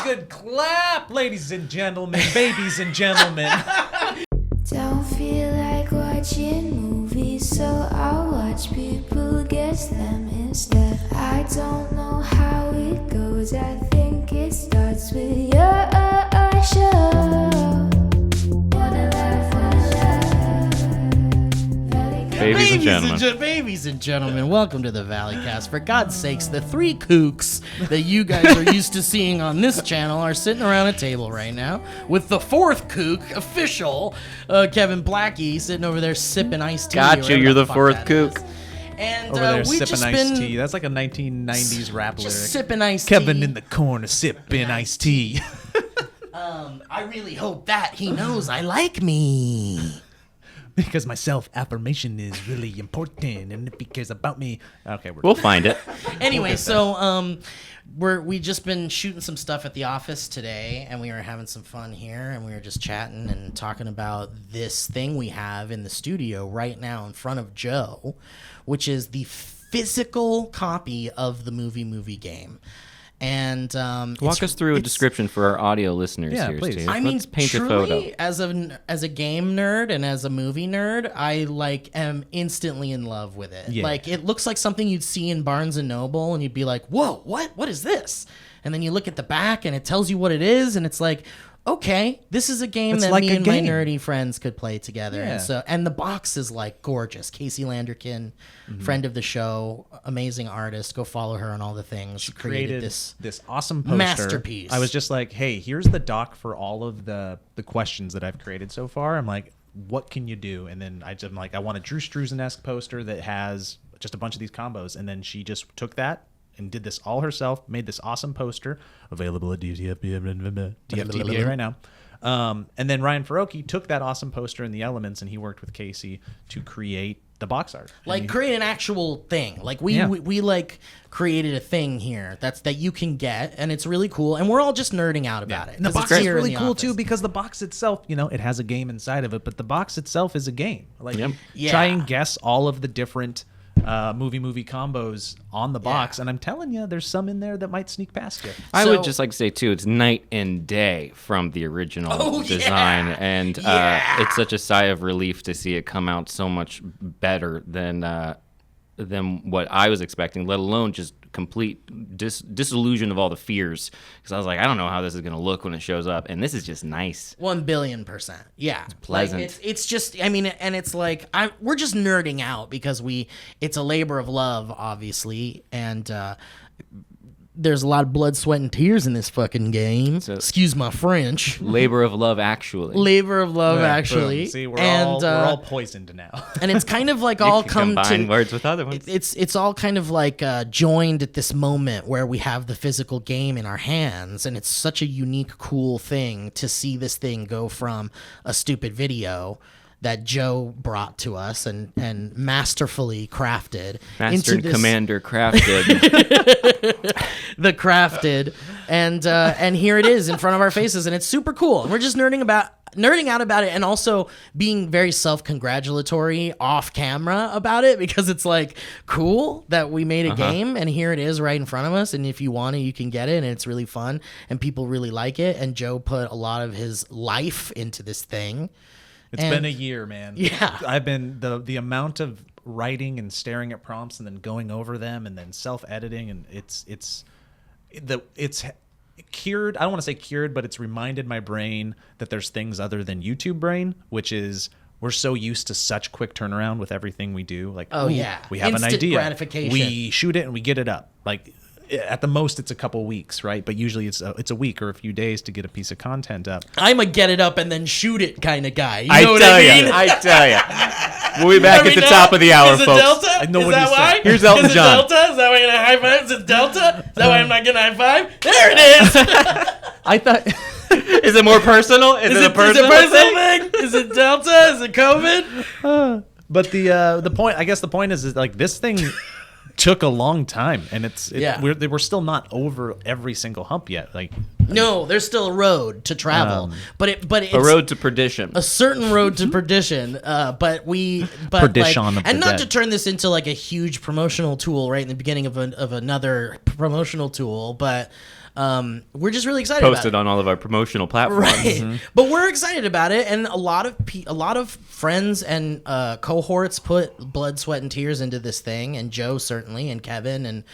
good clap, ladies and gentlemen, babies and gentlemen. Don't feel like watching movies, so I'll watch people guess them instead. I don't know how it goes, I think it starts with your show. Wanna laugh, Babies and gentlemen. Babies and gentlemen, welcome to the Valleycast. For God's sakes, the three kooks that you guys are used to seeing on this channel are sitting around a table right now with the fourth kook, official, Kevin Plachy, sitting over there sipping iced tea. Gotcha, you're the fourth kook. And Over there we sipping just iced been tea. That's like a 1990s rap lyric. just sipping iced tea. Kevin in the corner sipping iced tea. I really hope that he knows I like me. Because my self-affirmation is really important, and if he cares about me... Okay, We'll find it. Anyway, so we just been shooting some stuff at the office today, and we were having some fun here, and we were just chatting and talking about this thing we have in the studio right now in front of Joe, which is the physical copy of the movie game. And Walk us through a description for our audio listeners here, please. Steve. I mean, Let's paint truly, a photo. as a game nerd and as a movie nerd, I am instantly in love with it. Yeah. Like, it looks like something you'd see in Barnes and Noble, and you'd be like, "Whoa, what is this?" And then you look at the back, and it tells you what it is, and it's like, okay, this is a game It's that like me a and game. my nerdy friends could play together. Yeah. And the box is like gorgeous. Casey Landerkin, friend of the show, amazing artist. Go follow her on all the things. She created this awesome poster. masterpiece. I was just like, hey, here's the doc for all of the questions that I've created so far. I'm like, what can you do? And then I'm like, I want a Drew Struzan-esque poster that has just a bunch of these combos. And then she just took that and did this all herself, made this awesome poster, available at DFTBA right now. And then Ryan Farroki took that awesome poster and the elements, and he worked with Casey to create the box art. Like, create an actual thing. Like, we like created a thing here that you can get, and it's really cool, and we're all just nerding out about it. And the 'cause box it's is here in really the cool office. too, because the box itself, it has a game inside of it, but the box itself is a game. Like, Yeah. try and guess all of the different movie combos on the box, and I'm telling you, there's some in there that might sneak past you. I So- would just like to say, too, it's night and day from the original design. And it's such a sigh of relief to see it come out so much better than what I was expecting, let alone just complete disillusion of all the fears. Because I was like, I don't know how this is going to look when it shows up. And this is just nice. 1,000,000,000%. Yeah. It's pleasant. Like, it's just, I mean, and it's like, we're just nerding out because it's a labor of love, obviously. And, there's a lot of blood, sweat, and tears in this fucking game. Excuse my French. Labor of love, actually. Labor of love, actually. Boom. See, we're and, all poisoned now. and it's kind of like You all can come combine to words with other ones. It's all kind of like joined at this moment where we have the physical game in our hands, and it's such a unique, cool thing to see this thing go from a stupid video that Joe brought to us and masterfully crafted Master and this, Commander crafted. the crafted, and here it is in front of our faces, and it's super cool. And we're just nerding out about it, and also being very self-congratulatory off camera about it, because it's like cool that we made a game, and here it is right in front of us, and if you want it, you can get it, and it's really fun, and people really like it, and Joe put a lot of his life into this thing. It's been a year, man. Yeah. I've been the amount of writing and staring at prompts and then going over them and then self-editing, and it's cured. I don't want to say cured, but it's reminded my brain that there's things other than YouTube brain, which is we're so used to such quick turnaround with everything we do. Like, we have Instant an idea, gratification. we shoot it and we get it up. Like, at the most, it's a couple weeks, right? But usually it's a week or a few days to get a piece of content up. I'm a get it up and then shoot it kind of guy. You I know what tell I mean? you. I tell you. We'll be back at the know? top of the hour, Is it folks. Delta? I know Is what that he said. why? Here's Elton Is it John. Delta? Is that why you're gonna high five? Is it Delta? Is that why I'm not getting a high five? There it is. I thought... Is it more personal? Is it a personal thing? thing? Is it Delta? Is it COVID? But the point, I guess the point is like this thing took a long time, and we're still not over every single hump yet. Like, No, there's still a road to travel, but it's A road to perdition. a certain road to perdition. But Perdition like, of the and not dead. to turn this into like a huge promotional tool right in the beginning of another promotional tool, but We're just really excited Posted about it. on all of our promotional platforms. Right. But we're excited about it, and a lot of friends and cohorts put blood, sweat, and tears into this thing, and Joe certainly, and Kevin, and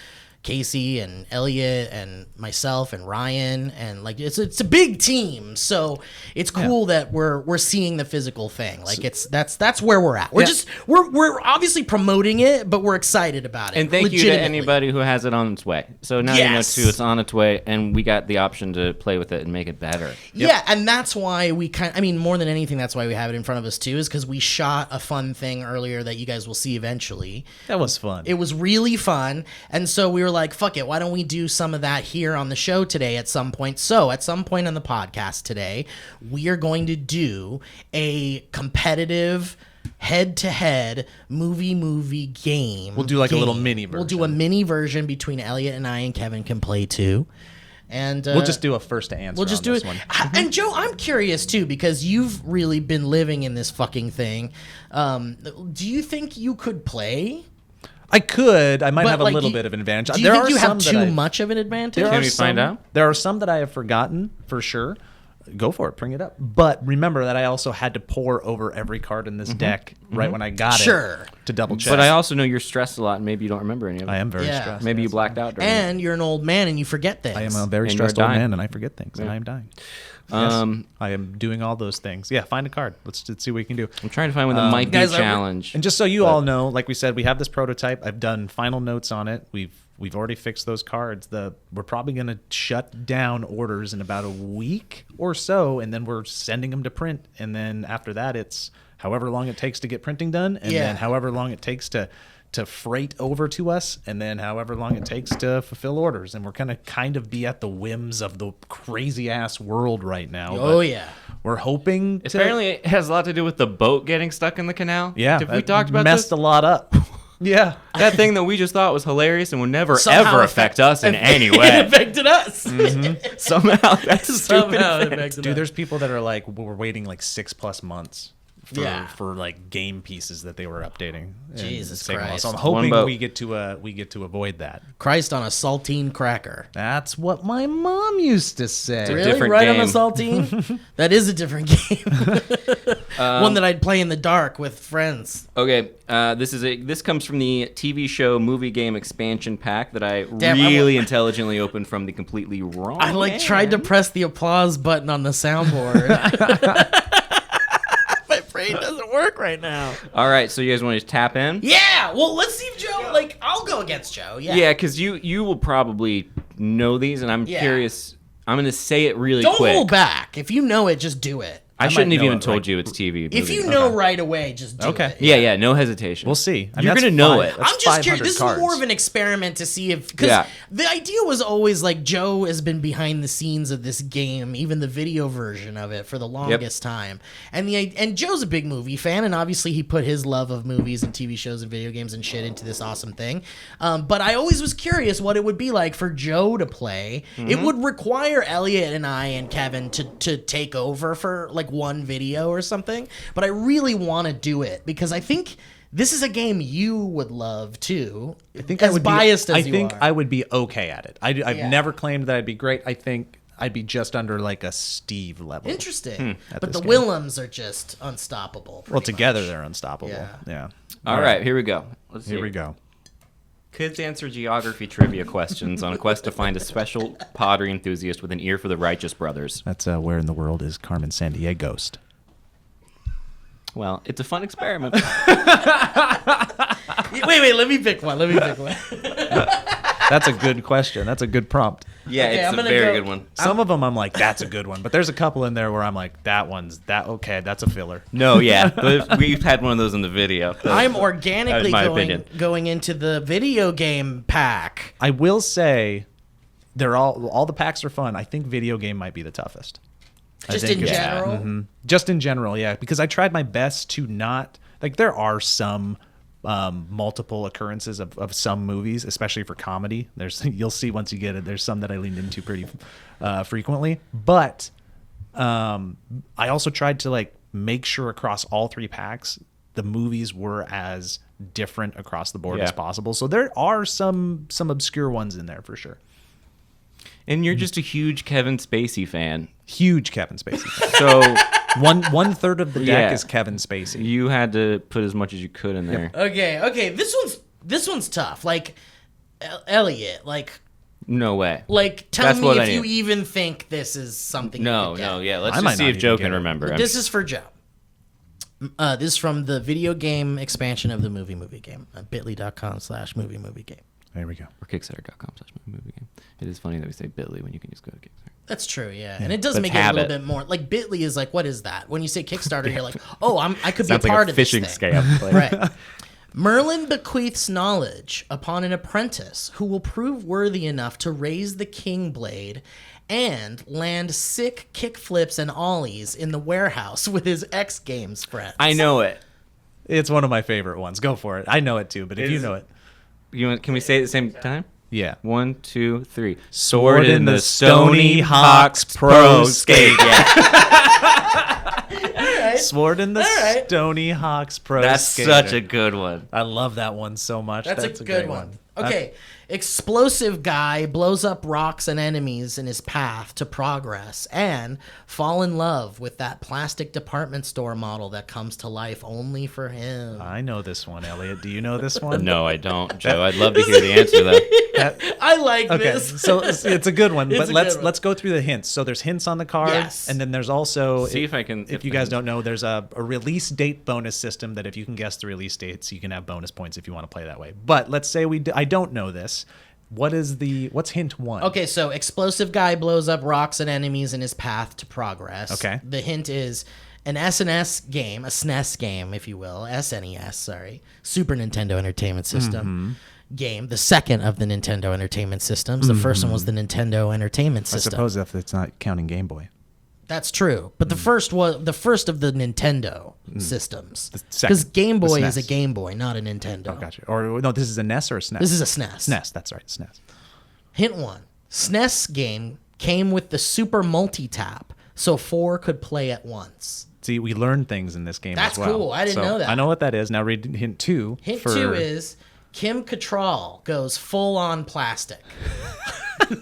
Casey, and Elliot, and myself, and Ryan, and like it's a big team, so it's cool that we're seeing the physical thing. Like that's where we're at. We're obviously promoting it, but we're excited about it. And thank you to anybody who has it on its way. So now you know too, it's on its way, and we got the option to play with it and make it better. Yeah, and that's why more than anything, that's why we have it in front of us too, is because we shot a fun thing earlier that you guys will see eventually. That was fun. It was really fun, and so we were like, fuck it, why don't we do some of that here on the show today at some point? So at some point on the podcast today, we are going to do a competitive head-to-head movie game. We'll do like a little mini version. We'll do a mini version between Elliot and I, and Kevin can play too. And we'll just do a first to answer. We'll just do it. And Joe, I'm curious too, because you've really been living in this fucking thing. Do you think you could play? I could. I might have a little bit of an advantage. Do you think you have too much of an advantage? Can we find out? There are some that I have forgotten for sure. Go for it. Bring it up. But remember that I also had to pour over every card in this deck right when I got it to double check. But I also know you're stressed a lot, and maybe you don't remember any of it. I am very stressed. Maybe you blacked out during and you're an old man and you forget things. I am a very stressed old man, and I forget things, and I am dying. Yes, I am doing all those things. Yeah, find a card. Let's see what we can do. I'm trying to find one that might be a challenge. And just so you all know, like we said, we have this prototype. I've done final notes on it. We've already fixed those cards. We're probably going to shut down orders in about a week or so, and then we're sending them to print. And then after that, it's however long it takes to get printing done, and then however long it takes to freight over to us, and then however long it takes to fulfill orders. And we're going to kind of be at the whims of the crazy ass world right now. Oh yeah. We're hoping Apparently it has a lot to do with the boat getting stuck in the canal. Yeah. Have we talked about messed this? a lot up. Yeah. That thing that we just thought was hilarious and would never Somehow ever affect us in any way. It affected us. Somehow that's Somehow it affected us. Dude, there's people that are like, we're waiting like 6+ months for like game pieces that they were updating. Jesus Christ! Christ. So I'm hoping we get to avoid that. Christ on a saltine cracker. That's what my mom used to say. a Really? different Right game. on a saltine? That is a different game. One that I'd play in the dark with friends. Okay, this comes from the TV show movie game expansion pack that I Damn, really intelligently opened from the completely wrong. I tried to press the applause button on the soundboard. My brain doesn't work right now. All right, so you guys want to just tap in? Yeah, well, let's see if Joe, I'll go against Joe. Yeah, because you will probably know these, and I'm curious. I'm going to say it really quick. Don't hold back. If you know it, just do it. I shouldn't have know even it, told like- you it's TV. If movie. you know right away, just do it. Yeah, no hesitation. We'll see. You're going to know it. I'm just curious. This is more of an experiment to see if, because the idea was always like Joe has been behind the scenes of this game, even the video version of it for the longest time. And Joe's a big movie fan, and obviously he put his love of movies and TV shows and video games and shit into this awesome thing. But I always was curious what it would be like for Joe to play. It would require Elliot and I and Kevin to take over for like one video or something, but I really want to do it because I think this is a game you would love too. I think as I would biased be, as I you think are. I would be okay at it. I've never claimed that I'd be great. I think I'd be just under like a Steve level. Interesting. But this the game. Willems are just unstoppable. Well, pretty together much. they're unstoppable. Yeah. All right, here we go. Let's Here see. we go. Kids answer geography trivia questions on a quest to find a special pottery enthusiast with an ear for the Righteous Brothers. That's where in the world is Carmen Sandiego Ghost? Well, it's a fun experiment. Wait, let me pick one. That's a good question. That's a good prompt. Yeah, Okay, it's I'm a gonna very go- good one. Some of them I'm like, that's a good one. But there's a couple in there where I'm like, okay, that's a filler. No, yeah, we've had one of those in the video. I'm organically my opinion. going into the video game pack. I will say they're all the packs are fun. I think video game might be the toughest. I Just think in it's- general? Mhm. Just in general, yeah. Because I tried my best to not like there are some multiple occurrences of some movies, especially for comedy. You'll see once you get it. There's some that I leaned into pretty frequently, but I also tried to like make sure across all three packs the movies were as different across the board as possible. So there are some obscure ones in there for sure. And you're just a huge Kevin Spacey fan. Huge Kevin Spacey. So one third of the deck Yeah. is Kevin Spacey. you had to put as much as you could in there. Okay. This one's tough. Like, Elliot, like No way. tell That's me what I if you need. even think this is something. you No, could get. no, yeah. Let's I might just see not if Joe even can get it. remember. This is for Joe. This is from the video game expansion of the movie game. bit.ly.com/movie game. There we go. or Kickstarter.com/movie game. It is funny that we say Bitly when you can just go to Kickstarter. That's true, yeah. And it does Let's make it a have little it. bit more like Bitly is like, what is that? When you say Kickstarter, you're like, oh, I could be a Sounds like part a of this phishing thing. scam. Right. Merlin bequeaths knowledge upon an apprentice who will prove worthy enough to raise the king blade and land sick kickflips and ollies in the warehouse with his X Games friends. I know it. It's one of my favorite ones. Go for it. I know it too, but if you know it. Can we say it at the same time? Yeah. 1, 2, 3. Sword in the Stony Hawks Pro Skate. Sword in the right. Stony Hawks Pro That's Skater. such a good one. I love that one so much. That's a great good one. Okay. Explosive guy blows up rocks and enemies in his path to progress and fall in love with that plastic department store model that comes to life only for him. I know this one, Elliot. Do you know this one? No, I don't, Joe. I'd love to hear the answer, though. I like Okay, this. so it's a good one, It's but a let's good one. let's go through the hints. So there's hints on the card, Yes. and then there's also See if I can- If if you I guys can- don't know, there's a release date bonus system that if you can guess the release dates, you can have bonus points if you want to play that way. But let's say I don't know this. What's hint one? Okay, so explosive guy blows up rocks and enemies in his path to progress. Okay. The hint is an SNES game, a SNES game, if you will, SNES, sorry, Super Nintendo Entertainment System game, the second of the Nintendo Entertainment Systems. The first one was the Nintendo Entertainment I System. suppose if it's not counting Game Boy. That's true, but the first was the first of the Nintendo systems. second, Because Game the Boy is a SNES. Game Boy, not a Nintendo. Oh, gotcha. Or no, this is a NES or a SNES? This is a SNES. SNES. That's right, SNES. Hint one: SNES game came with the Super Multi-Tap, so 4 could play at once. See, we learned things in this game That's as well. cool. I didn't So know that. I know what that is. Now read hint two. Hint for, 2 is Kim Cattrall goes full on plastic.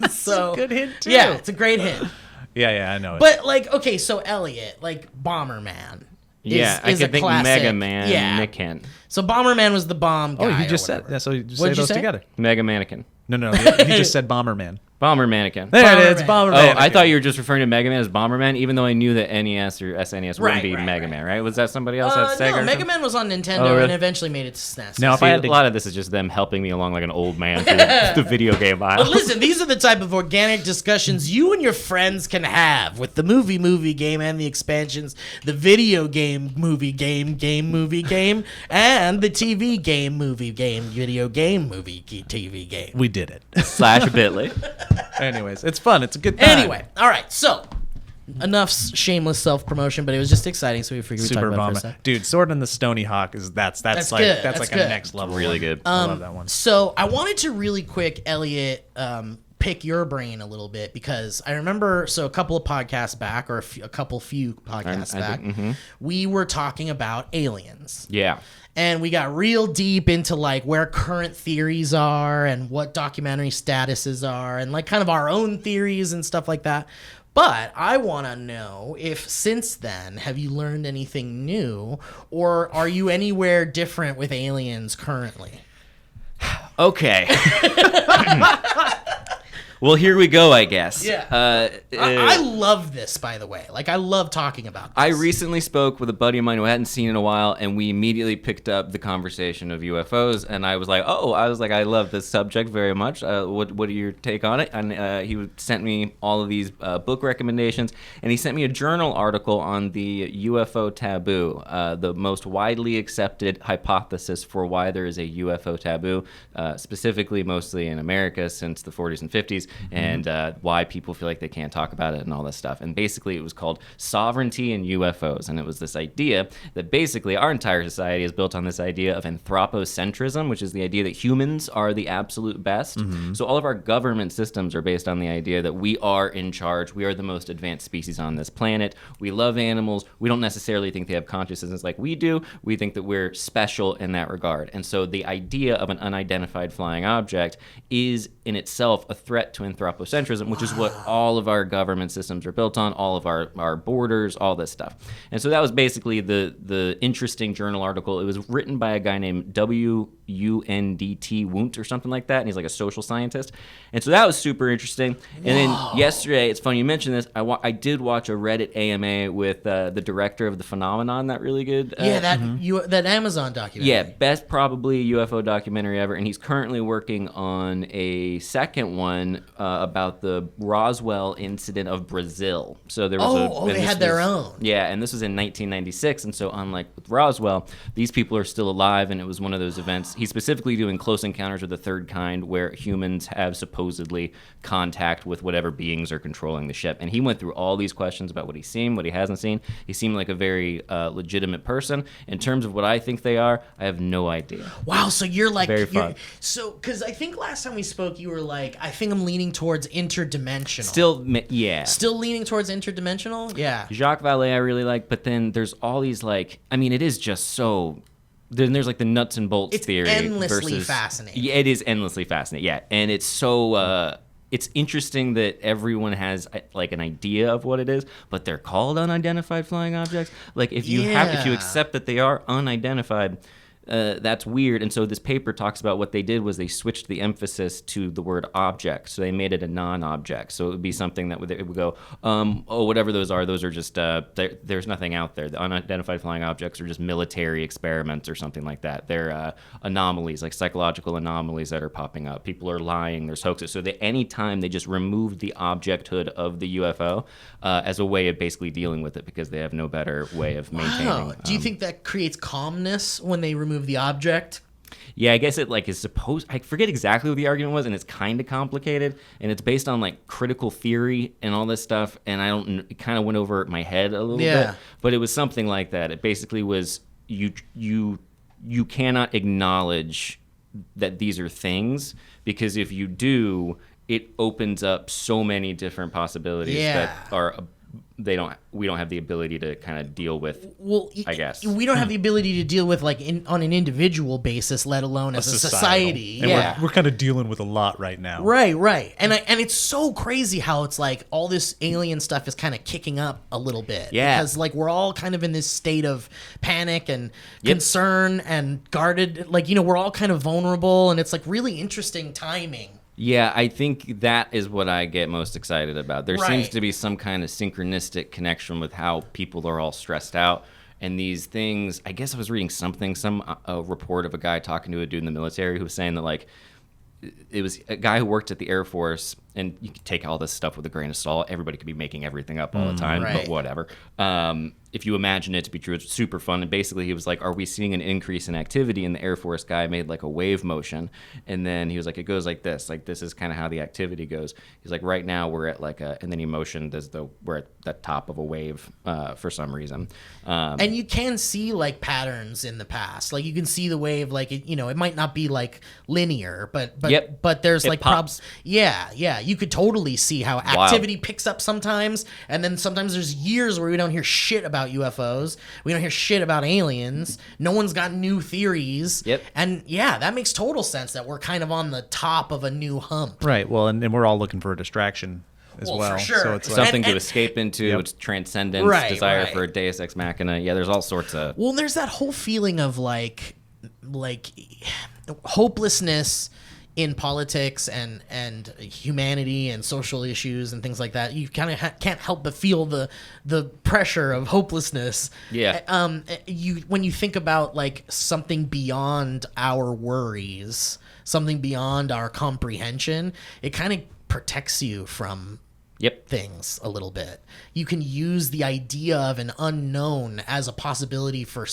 So good hint, too. Yeah, it's a great hint. Yeah, I know it. But like, okay, so Elliot, like Bomberman. Yeah, I is could a think classic. Mega Man, Yeah. Mannequin. So Bomberman was the bomb guy. oh, you or just said whatever. yeah, so you say What'd you those say? together. Mega Mannequin. No, he just said Bomberman. Bomber Mannequin. There it is, Bomberman. Bomberman. Oh, I thought you were just referring to Mega Man as Bomberman, even though I knew that NES or SNES wouldn't Right, be right, Mega right. Man, right? Was that somebody else at Sega? No, or Mega something? Man was on Nintendo Oh, really? and eventually made it to SNES. Now, if See, I had a to, lot of this is just them helping me along like an old man through the video game aisle. But listen, these are the type of organic discussions you and your friends can have with the movie game and the expansions, the video game movie game, and the TV game movie game, video game movie TV game. we did it. Slash Bitly. Anyways, it's fun. It's a good time. Anyway, all right, so enough shameless self-promotion, but it was just exciting, so we figured we'd talk Super about it for a Bomber, second. dude. Sword in the Stony Hawk is that's good. like That's that's like good. a next level. Really one. good. I love that one. So I wanted to really quick, Elliot, pick your brain a little bit because I remember, so a couple of podcasts back, or a few podcasts I back, think, we were talking about aliens. Yeah. And we got real deep into like where current theories are and what documentary statuses are and like kind of our own theories and stuff like that. But I want to know if since then, have you learned anything new or are you anywhere different with aliens currently? Okay. Well, here we go, I guess. Yeah. I love this, by the way. Like, I love talking about this. I recently spoke with a buddy of mine who I hadn't seen in a while, and we immediately picked up the conversation of UFOs. And I was like, I love this subject very much. What are your take on it? And he sent me all of these book recommendations, and he sent me a journal article on the UFO taboo, the most widely accepted hypothesis for why there is a UFO taboo, specifically mostly in America since the 40s and 50s. And why people feel like they can't talk about it and all this stuff. And basically it was called Sovereignty and UFOs. And it was this idea that basically our entire society is built on this idea of anthropocentrism, which is the idea that humans are the absolute best. So all of our government systems are based on the idea that we are in charge. We are the most advanced species on this planet. We love animals. We don't necessarily think they have consciousness like we do. We think that we're special in that regard. And so the idea of an unidentified flying object is in itself a threat to to anthropocentrism, which is what all of our government systems are built on, all of our borders, all this stuff. And so that was basically the interesting journal article. It was written by a guy named W.U.N.D.T. Wundt or something like that, and he's like a social scientist. And so that was super interesting. And then yesterday, it's funny you mentioned this, I did watch a Reddit AMA with the director of The Phenomenon, that really good. That Amazon documentary. Yeah, best probably UFO documentary ever, and he's currently working on a second one about the Roswell incident of Brazil. So there was they had their own. Yeah, and this was in 1996, and so unlike with Roswell, these people are still alive, and it was one of those events. He's specifically doing Close Encounters of the Third Kind, where humans have supposedly contact with whatever beings are controlling the ship. And he went through all these questions about what he's seen, what he hasn't seen. He seemed like a very legitimate person. In terms of what I think they are, I have no idea. Wow, so you're like... Very fun. So, because I think last time we spoke, you were like, I think I'm leaning towards interdimensional. Still, yeah. Still leaning towards interdimensional? Yeah. Jacques Vallée I really like, but then there's all these, like... I mean, it is just so... Then there's like the nuts and bolts theory. It's endlessly fascinating. Yeah, it is endlessly fascinating, yeah. And it's so... it's interesting that everyone has like an idea of what it is, but they're called unidentified flying objects. Like if you accept that they are unidentified, that's weird. And so this paper talks about what they did was they switched the emphasis to the word object. So they made it a non-object. So it would be something that it would go, whatever those are just, there's nothing out there. The unidentified flying objects are just military experiments or something like that. They're anomalies, like psychological anomalies that are popping up. People are lying, there's hoaxes. So that any time they just removed the objecthood of the UFO as a way of basically dealing with it because they have no better way of maintaining. Wow. Do you think that creates calmness when they remove the object? Yeah, I guess it like is supposed. I forget exactly what the argument was, and it's kind of complicated, and it's based on like critical theory and all this stuff. And it kind of went over my head a little bit, but it was something like that. It basically was you cannot acknowledge that these are things because if you do, it opens up so many different possibilities that are. We don't have the ability to kind of deal with. Well, I guess we don't have the ability to deal with like on an individual basis, let alone as a society. And we're kind of dealing with a lot right now. Right. And it's so crazy how it's like all this alien stuff is kind of kicking up a little bit. Yeah, because like we're all kind of in this state of panic and concern and guarded. Like we're all kind of vulnerable, and it's like really interesting timing. Yeah, I think that is what I get most excited about. There seems to be some kind of synchronistic connection with how people are all stressed out. And these things, I guess I was reading some report of a guy talking to a dude in the military who was saying that, like, it was a guy who worked at the Air Force, and you can take all this stuff with a grain of salt. Everybody could be making everything up all the time, but whatever. If you imagine it to be true, it's super fun. And basically he was like, are we seeing an increase in activity? And the Air Force guy made like a wave motion. And then he was like, it goes like this. Like, this is kind of how the activity goes. He's like, right now we're at like and then he motioned as though we're at the top of a wave for some reason. And you can see like patterns in the past. Like you can see the wave, like, it might not be like linear, but there's like problems. Yeah. You could totally see how activity picks up sometimes. And then sometimes there's years where we don't hear shit about UFOs. We don't hear shit about aliens. No one's got new theories. Yep. And that makes total sense that we're kind of on the top of a new hump. Right. Well, and we're all looking for a distraction as well. For sure. So it's like, something to escape into. It's transcendence, desire for a deus ex machina. Yeah, there's all sorts of. Well, there's that whole feeling of like hopelessness in politics and humanity and social issues and things like that. You kind of can't help but feel the pressure of hopelessness. Yeah. When you think about like something beyond our worries, something beyond our comprehension, it kind of protects you from things a little bit. You can use the idea of an unknown as a possibility for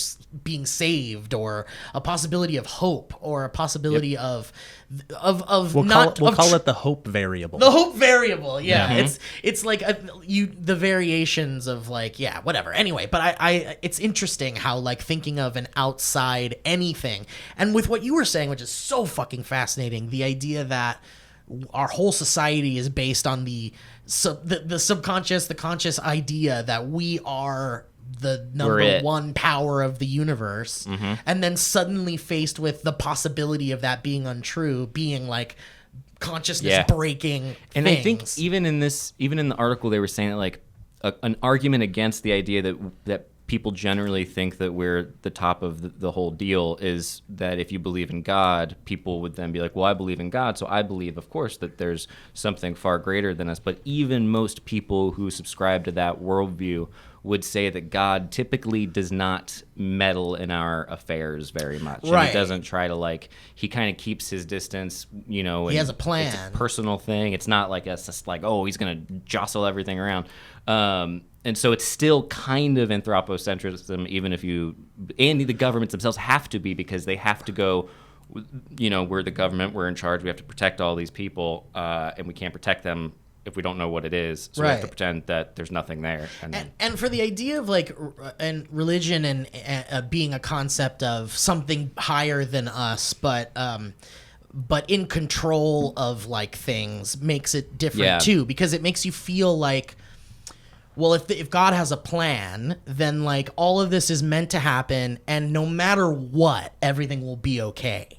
being saved, or a possibility of hope, or a possibility of we'll call it the hope variable. The hope variable, yeah. Mm-hmm. It's like the variations of like whatever. Anyway, but I it's interesting how like thinking of an outside anything, and with what you were saying, which is so fucking fascinating, the idea that our whole society is based on the subconscious, the conscious idea that we are the number one power of the universe, and then suddenly faced with the possibility of that being untrue, being like consciousness breaking And things. I think even in the article, they were saying that like an argument against the idea that people generally think that we're the top of the whole deal is that if you believe in God, people would then be like, well, I believe in God, so I believe, of course, that there's something far greater than us. But even most people who subscribe to that worldview would say that God typically does not meddle in our affairs very much. Right. And he doesn't try to like, he kind of keeps his distance, you know. He has a It's plan. a personal thing. It's not like it's just like, oh, he's going to jostle everything around. And so it's still kind of anthropocentrism, even if and the governments themselves have to be, because they have to go, you know, we're the government, we're in charge, we have to protect all these people, and we can't protect them if we don't know what it is. So we have to pretend that there's nothing there. And for the idea of like and religion and being a concept of something higher than us, but in control of like things makes it different too, because it makes you feel like, well, if God has a plan, then like all of this is meant to happen, and no matter what, everything will be okay.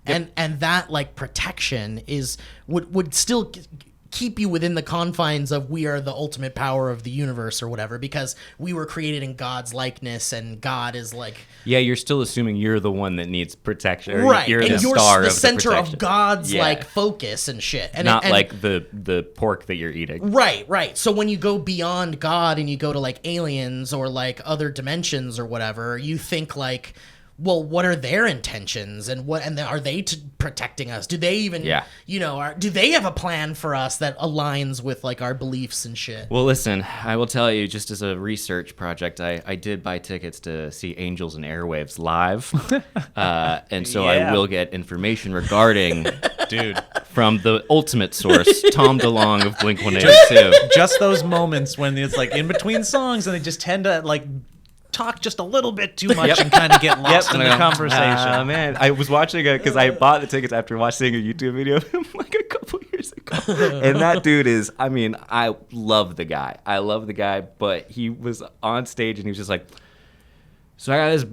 Yep. And that like protection would still keep you within the confines of we are the ultimate power of the universe or whatever, because we were created in God's likeness, and God is like, yeah, you're still assuming you're the one that needs protection, or right? you're and the you're star the of center the of God's like focus and shit, and not like the pork that you're eating. Right. So when you go beyond God and you go to like aliens or like other dimensions or whatever, you think like, well, what are their intentions, and are they protecting us? Do they even, do they have a plan for us that aligns with like our beliefs and shit? Well, listen, I will tell you, just as a research project, I did buy tickets to see Angels and Airwaves live, and so I will get information regarding, from the ultimate source, Tom DeLonge of Blink-182. Just those moments when it's like in between songs and they just tend to like talk just a little bit too much and kind of get lost in the conversation. Man, I was watching it because I bought the tickets after watching a YouTube video of him like a couple years ago. And that dude is, I mean, I love the guy. But he was on stage and he was just like, so I got this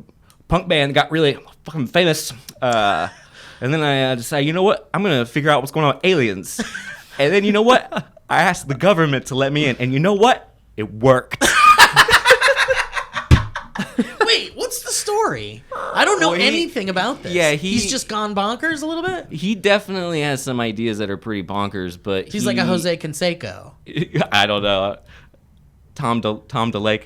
punk band that got really fucking famous. And then I decided, you know what? I'm going to figure out what's going on with aliens. And then, you know what? I asked the government to let me in. And you know what? It worked. Wait, what's the story? I don't know anything about this. Yeah, he's just gone bonkers a little bit. He definitely has some ideas that are pretty bonkers, but he's like a Jose Canseco. I don't know. Tom DeLake. Tom DeLake.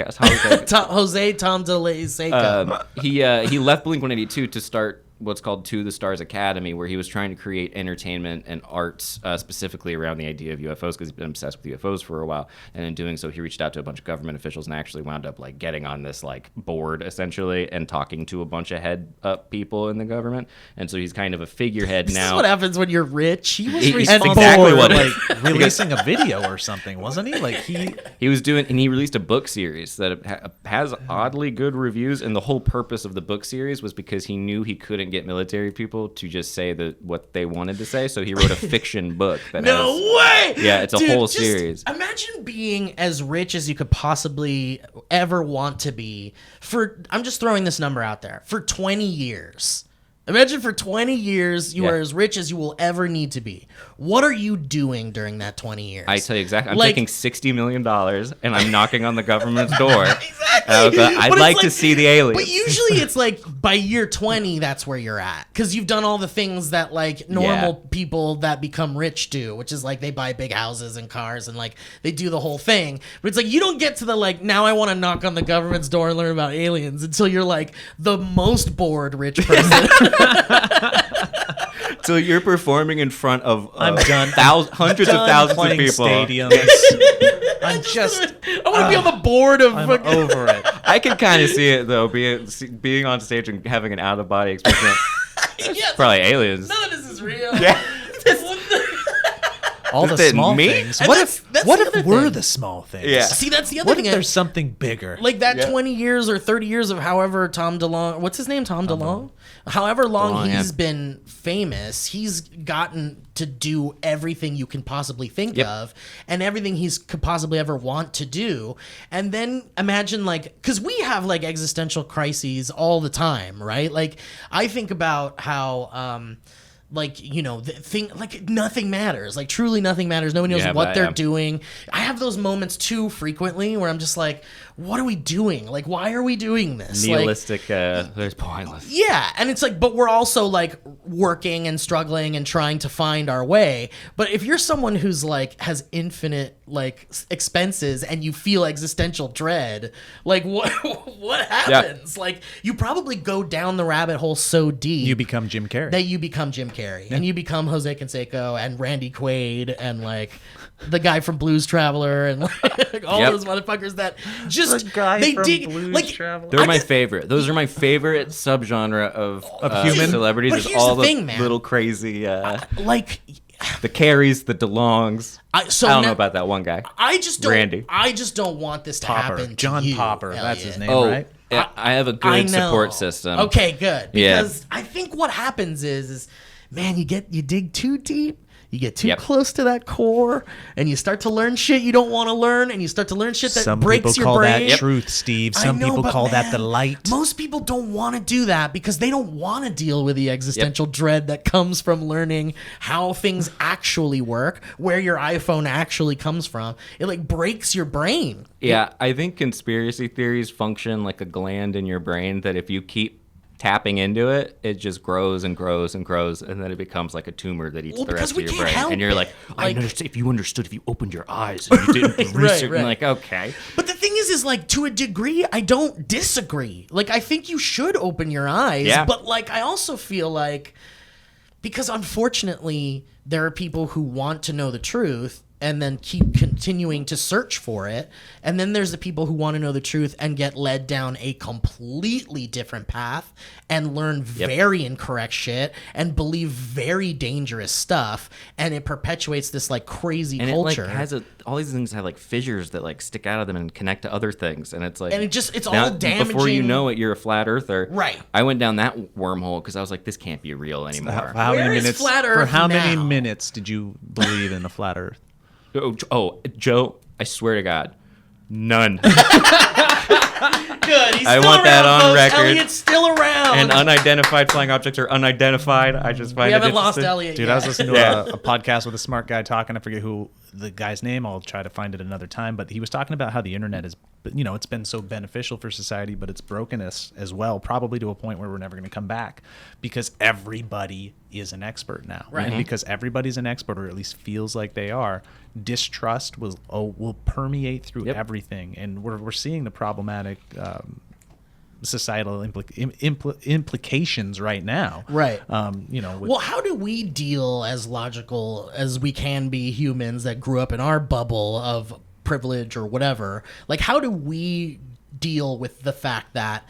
He left Blink-182 to start what's called To the Stars Academy, where he was trying to create entertainment and arts specifically around the idea of UFOs, because he's been obsessed with UFOs for a while. And in doing so, he reached out to a bunch of government officials and actually wound up like getting on this like board essentially and talking to a bunch of head up people in the government. And so he's kind of a figurehead now. This is what happens when you're rich. He was responsible exactly what like releasing a video or something, wasn't he? Like he was doing, and he released a book series that has oddly good reviews. And the whole purpose of the book series was because he knew he couldn't get military people to just say what they wanted to say, so he wrote a fiction book that way! Yeah, it's a whole series. Imagine being as rich as you could possibly ever want to be I'm just throwing this number out there, for 20 years. Imagine for 20 years you are as rich as you will ever need to be. What are you doing during that 20 years? I tell you exactly. I'm taking $60 million and I'm knocking on the government's door. Exactly. I'd like to see the aliens. But usually it's like by year 20, that's where you're at. Because you've done all the things that like normal people that become rich do, which is like they buy big houses and cars and like they do the whole thing. But it's like you don't get to the like, now I want to knock on the government's door and learn about aliens until you're like the most bored rich person. So you're performing in front of I'm done. Hundreds of thousands of people. Stadiums. I want to be on the board of. I'm over it. I can kind of see it though, being on stage and having an out of body experience. Yes. Probably aliens. None of this is real. Yeah. All the small things. And What that's if the we're thing. the small things? Yeah. See, that's the other What thing. if there's something bigger? Like that 20 years or 30 years of however Tom DeLonge, what's his name? Tom DeLonge? However long he's been famous, he's gotten to do everything you can possibly think of and everything he's could possibly ever want to do. And then imagine like, because we have like existential crises all the time, right? Like I think about how like, you know, the thing, like nothing matters, like truly nothing matters. Nobody knows what they're doing. I have those moments too frequently where I'm just like, what are we doing? Like, why are we doing this? Nihilistic, there's pointless. Yeah, and it's like, but we're also like working and struggling and trying to find our way. But if you're someone who's like has infinite like expenses and you feel existential dread, like what happens? Like you probably go down the rabbit hole so deep You become Jim Carrey. that you become Jim Carrey and you become Jose Canseco and Randy Quaid and like the guy from Blues Traveler and like all those motherfuckers that just they dig like Traveler. They're my favorite. Those are my favorite subgenre of human celebrities. But Is here's all the the thing, man. little crazy, like the Carries, the DeLongs. I don't know now- about that one guy. I just don't. Randy. I just don't want this to Popper. happen. To John you, Popper. That's his Elliot. name, Oh, right? yeah, I have a I good know. support system. Okay, good. Yeah. Because I think what happens is, man, you dig too deep. You get too Yep. close to that core, and you start to learn shit you don't want to learn, and you start to learn shit that Some breaks people your call brain. that truth, Steve. I Some know, people but call that the man, light. Most people don't want to do that because they don't want to deal with the existential dread that comes from learning how things actually work, where your iPhone actually comes from. It like breaks your brain. Yeah, I think conspiracy theories function like a gland in your brain that if you keep tapping into it, it just grows and grows and grows, and then it becomes like a tumor that eats Well, the rest because we of your can't brain. help And you're it. like, Like- if you understood, if you opened your eyes and you didn't do research, right. I'm like, okay. But the thing is like to a degree, I don't disagree. Like I think you should open your eyes, Yeah. but like I also feel like because unfortunately there are people who want to know the truth and then keep continuing to search for it. And then there's the people who want to know the truth and get led down a completely different path and learn very incorrect shit and believe very dangerous stuff. And it perpetuates this like crazy And culture. it like has all these things have like fissures that like stick out of them and connect to other things, and it's like, And it's now, all damaging. Before you know it, you're a flat earther. Right. I went down that wormhole because I was like, this can't be real anymore. For how Where many is minutes? flat For Earth how many now? minutes did you believe in the flat Earth? Oh, Joe, I swear to God, none. Good. He's I still want that around, on folks. record. Elliot's still around. And unidentified flying objects are unidentified. I just find we it haven't lost interesting. Elliot Dude, yet. I was listening to Yeah. a podcast with a smart guy talking. I forget who the guy's name. I'll try to find it another time. But he was talking about how the internet is, it's been so beneficial for society, but it's broken us as well, probably to a point where we're never going to come back because everybody is an expert now. Right. And because everybody's an expert, or at least feels like they are, distrust will permeate through everything. And we're seeing the problematic societal implications right now. Right. With, How do we deal as logical as we can be humans that grew up in our bubble of privilege or whatever? Like, how do we deal with the fact that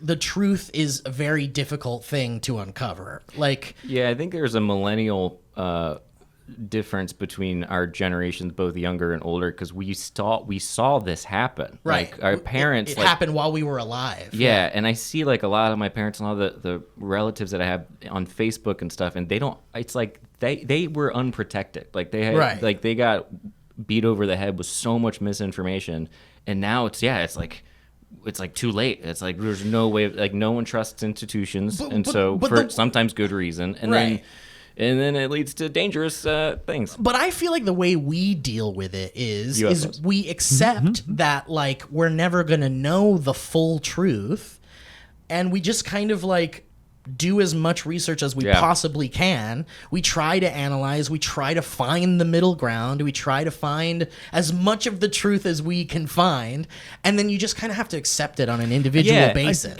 the truth is a very difficult thing to uncover? Like, Yeah, I think there's a millennial difference between our generations, both younger and older, because we saw this happen. right. Like our parents, It like, happened while we were alive. Yeah, and I see like a lot of my parents and all the relatives that I have on Facebook and stuff, and they don't. It's like they were unprotected. Like they had, Right. like they got beat over the head with so much misinformation, and now it's like too late. It's like there's no way. Like no one trusts institutions, But for sometimes good reason, and Right. then it leads to dangerous things. But I feel like the way we deal with it is UFOs. we accept that like we're never gonna know the full truth, and we just kind of like do as much research as we possibly can. We try to analyze, we try to find the middle ground, we try to find as much of the truth as we can find, and then you just kind of have to accept it on an individual basis.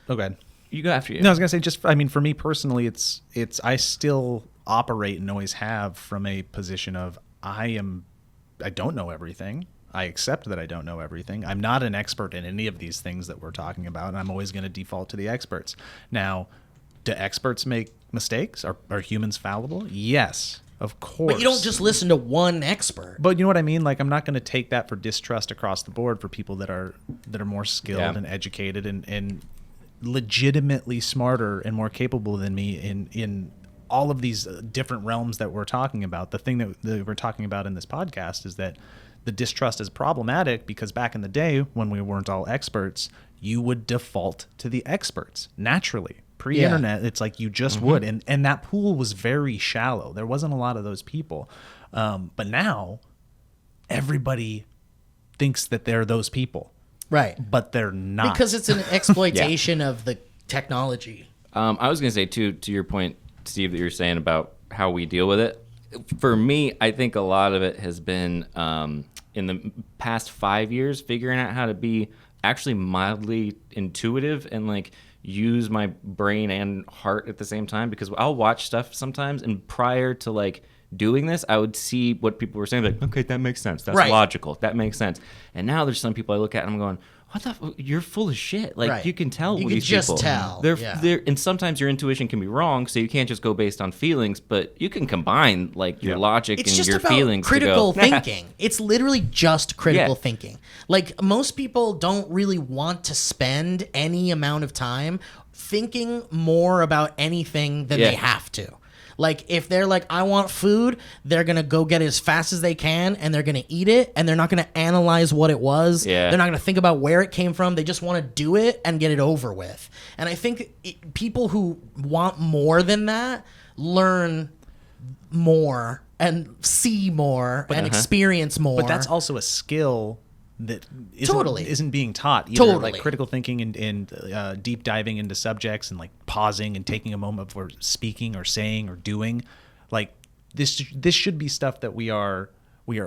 go ahead. You go after you. No, I was gonna say, for me personally, it's I still operate and always have from a position of I don't know everything. I accept that I don't know everything. I'm not an expert in any of these things that we're talking about, and I'm always going to default to the experts. Now, do experts make mistakes? Are humans fallible? Yes, of course. But you don't just listen to one expert. But you know what I mean? Like, I'm not going to take that for distrust across the board for people that are more skilled and educated and legitimately smarter and more capable than me in all of these different realms that we're talking about. The thing that we're talking about in this podcast is that the distrust is problematic because back in the day when we weren't all experts, you would default to the experts naturally. pre-internet, it's like you just would, and that pool was very shallow. There wasn't a lot of those people, but now everybody thinks that they're those people, Right. but they're not, Because it's an exploitation of the technology. I was going to say, too, to your point, Steve, that you were saying about how we deal with it. For me, I think a lot of it has been in the past 5 years figuring out how to be actually mildly intuitive and like use my brain and heart at the same time, because I'll watch stuff sometimes, and prior to like doing this, I would see what people were saying, like, okay, that makes sense, that's logical, that makes sense. And now there's some people I look at and I'm going, what the you're full of shit. Like, you can tell you these can just people. tell. They're and sometimes your intuition can be wrong, so you can't just go based on feelings, but you can combine like your logic It's and just your about feelings critical to go, thinking. It's literally just critical Yeah. thinking. Like, most people don't really want to spend any amount of time thinking more about anything than they have to. Like, if they're like, I want food, they're going to go get it as fast as they can, and they're going to eat it, and they're not going to analyze what it was. Yeah. They're not going to think about where it came from. They just want to do it and get it over with. And I think people who want more than that learn more and see more and experience more. but that's also a skill that isn't being taught either. Totally. Like critical thinking and deep diving into subjects and like pausing and taking a moment before speaking or saying or doing. Like this should be stuff that we are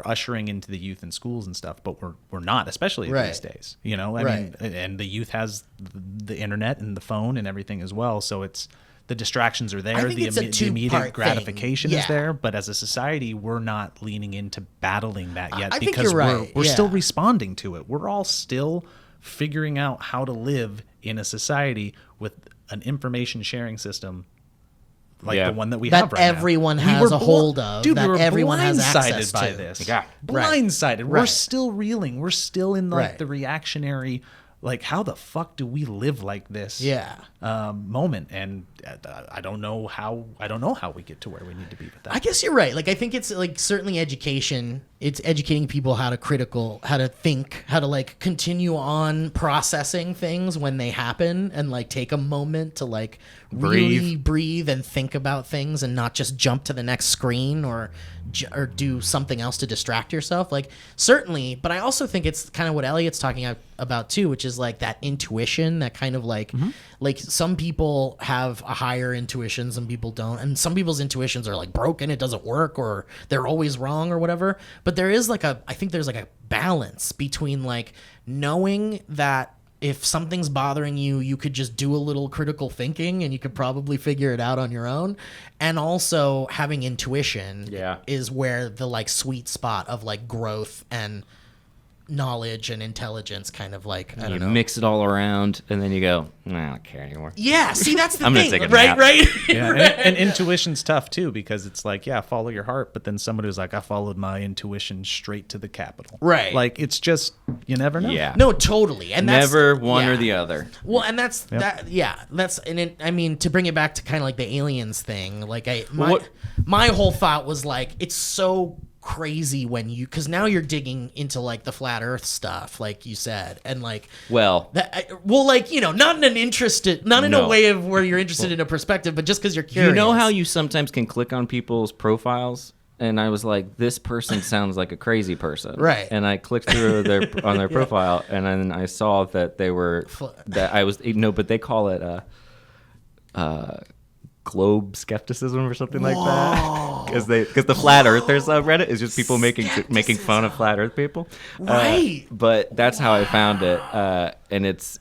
ushering into the youth in schools and stuff, but we're not, especially these days. You know, I mean, and the youth has the internet and the phone and everything as well, so it's the distractions are there. I think it's a The immediate two-part gratification thing. is there, but as a society, we're not leaning into battling that yet, I think because you're right. we're still responding to it. We're all still figuring out how to live in a society with an information sharing system like the one that we have right now. That everyone has a hold of. Dude, that we were everyone has blindsided access by to. this. Yeah. Blindsided. We're Right. still reeling. We're still in like Right. the reactionary, like, how the fuck do we live like this? Moment, and I don't know how we get to where we need to be with that. I guess you're right. Like, I think it's like certainly education. It's educating people how to think, how to like continue on processing things when they happen, and like take a moment to like really breathe and think about things, and not just jump to the next screen or do something else to distract yourself. Like, certainly, but I also think it's kind of what Elliot's talking about too, which is like that intuition, that kind of like like some people have a higher intuition, some people don't, and some people's intuitions are like broken, it doesn't work, or they're always wrong or whatever. But there is like I think there's like a balance between like knowing that if something's bothering you, you could just do a little critical thinking and you could probably figure it out on your own. And also having intuition is where the like sweet spot of like growth and knowledge and intelligence kind of like, I don't know. Mix it all around, and then you go, nah, I don't care anymore. Yeah, see, that's the I'm gonna thing, take a right? nap. Right? Yeah, and intuition's tough too, because it's like, yeah, follow your heart, but then somebody was like, I followed my intuition straight to the Capitol. Right. Like, it's just, you never know. Yeah. No, totally. And that's Never one yeah. or the other. Well, and that's that. Yeah, that's and it, I mean, to bring it back to kind of like the aliens thing. Like my whole thought was like, it's so crazy when you, because now you're digging into like the flat Earth stuff, like you said, and like like, you know, not in a way of where you're interested in a perspective, but just because you're curious. You know how you sometimes can click on people's profiles? And I was like, this person sounds like a crazy person. Right. And I clicked through on their profile, and then I saw that they were, but they call it globe skepticism or something like that. Because the flat earthers Reddit is just people making fun of flat earth people. Right. But that's how I found it. And it's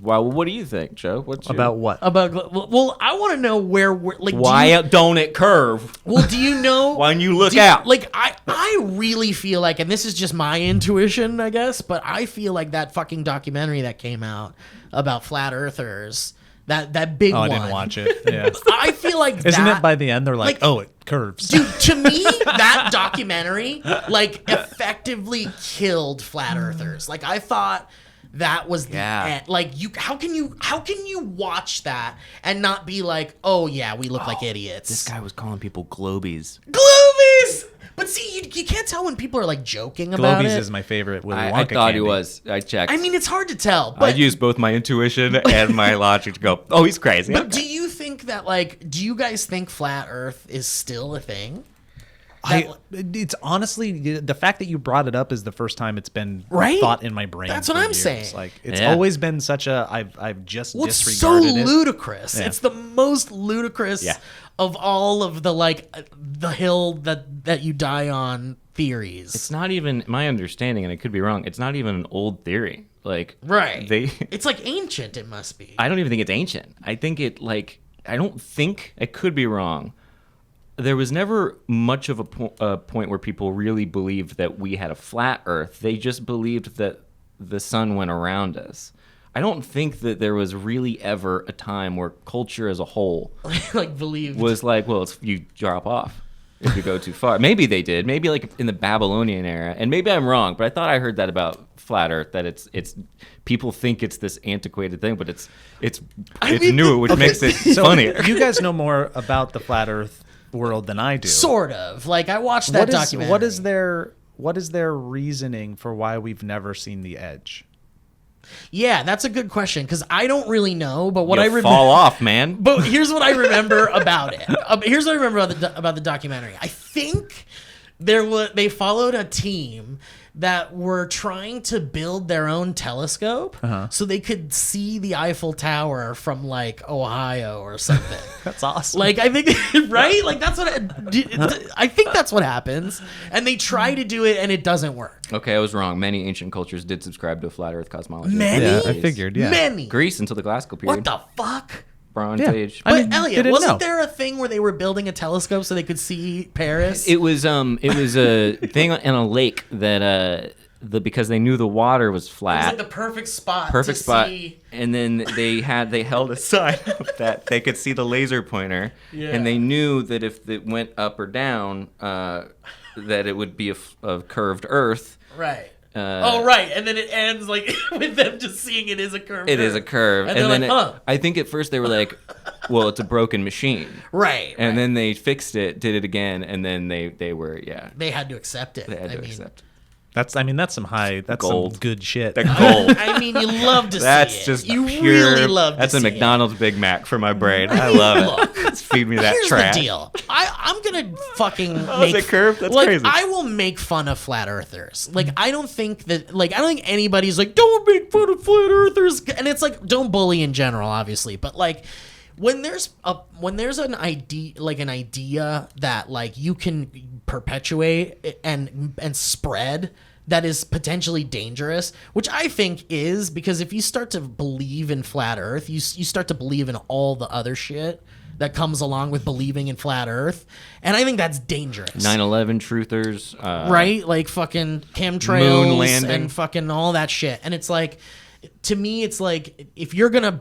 wow. What do you think, Joe? About what? Well, I want to know where we're like. Why don't it curve? Well, do you know when you look out? Like I really feel like, and this is just my intuition, I guess, but I feel like that fucking documentary that came out about flat earthers. That big one. I didn't watch it. Yeah. I feel like Isn't it by the end they're like, oh, it curves. Dude, to me, that documentary like effectively killed flat earthers. Like, I thought that was the end. Like, how can you watch that and not be like, oh yeah, we look like idiots. This guy was calling people globies. Globies! But see, you can't tell when people are like joking about Globies it. is my favorite Willy Wonka I thought candy. he was. I checked. I mean, it's hard to tell. I But used both my intuition and my logic to go, oh, he's crazy. But do you think that do you guys think flat Earth is still a thing? It's honestly the fact that you brought it up is the first time it's been Right? thought in my brain. That's for what I'm years. saying. Like it's Yeah. always been such a I've just Well, it's so disregarded it. ludicrous. Yeah. It's the most ludicrous Yeah. of all of the hill that you die on theories. It's not even my understanding, and I could be wrong. It's not even an old theory. Like right. It's like ancient. It must be. I don't even think it's ancient. I think I don't think, I could be wrong. There was never much of a point where people really believed that we had a flat Earth. They just believed that the sun went around us. I don't think that there was really ever a time where culture as a whole like believed was like, well, you drop off if you go too far. Maybe they did. Maybe like in the Babylonian era, and maybe I'm wrong, but I thought I heard that about flat Earth, that it's people think it's this antiquated thing, but it's new, which makes it funnier. You guys know more about the flat Earth world than I do. sort of. Like I watched that documentary. What is their reasoning for why we've never seen the edge? Yeah, that's a good question because I don't really know. But what I You'll remember. fall off, man. But here's what I remember about it. Here's what I remember about the documentary. I think they followed a team that were trying to build their own telescope so they could see the Eiffel Tower from like Ohio or something. That's awesome. Like I think, right? Like that's what I think that's what happens. And they try to do it and it doesn't work. Okay, I was wrong. Many ancient cultures did subscribe to a flat Earth cosmology. Many? Yeah, I figured. Yeah. Many. Greece until the classical period. What the fuck? Bronze Yeah. Age. I But mean, they Elliot, didn't wasn't know. there a thing where they were building a telescope so they could see Paris? It was a thing in a lake that because they knew the water was It was flat. like the perfect spot. Perfect to spot. See. And then they held a sign up that they could see the laser pointer, and they knew that if it went up or down, that it would be a curved Earth. Right. Right. And then it ends like with them just seeing it as a curve. It is a curve, And and they're then like, I think at first they were like, "Well, it's a broken machine," Right. and then they fixed it, did it again, and then they were they had to accept it. they had to accept. That's some Gold. good shit. The gold. I mean, you love to see That's it. just you pure. really love to That's see a it. McDonald's Big Mac for my brain. I love it. Look, Just feed me that Here's trash. the deal. I'm gonna fucking is make it curved? That's like, crazy. I will make fun of flat earthers. Like I don't think anybody's like don't make fun of flat earthers, and it's like don't bully in general, obviously, but like. When there's an idea that like you can perpetuate and spread that is potentially dangerous, which I think is, because if you start to believe in flat Earth, you start to believe in all the other shit that comes along with believing in flat Earth, and I think that's dangerous. 9/11 truthers, right? Like fucking chemtrails Moon landing. and fucking all that shit. And it's like, to me, it's like if you're gonna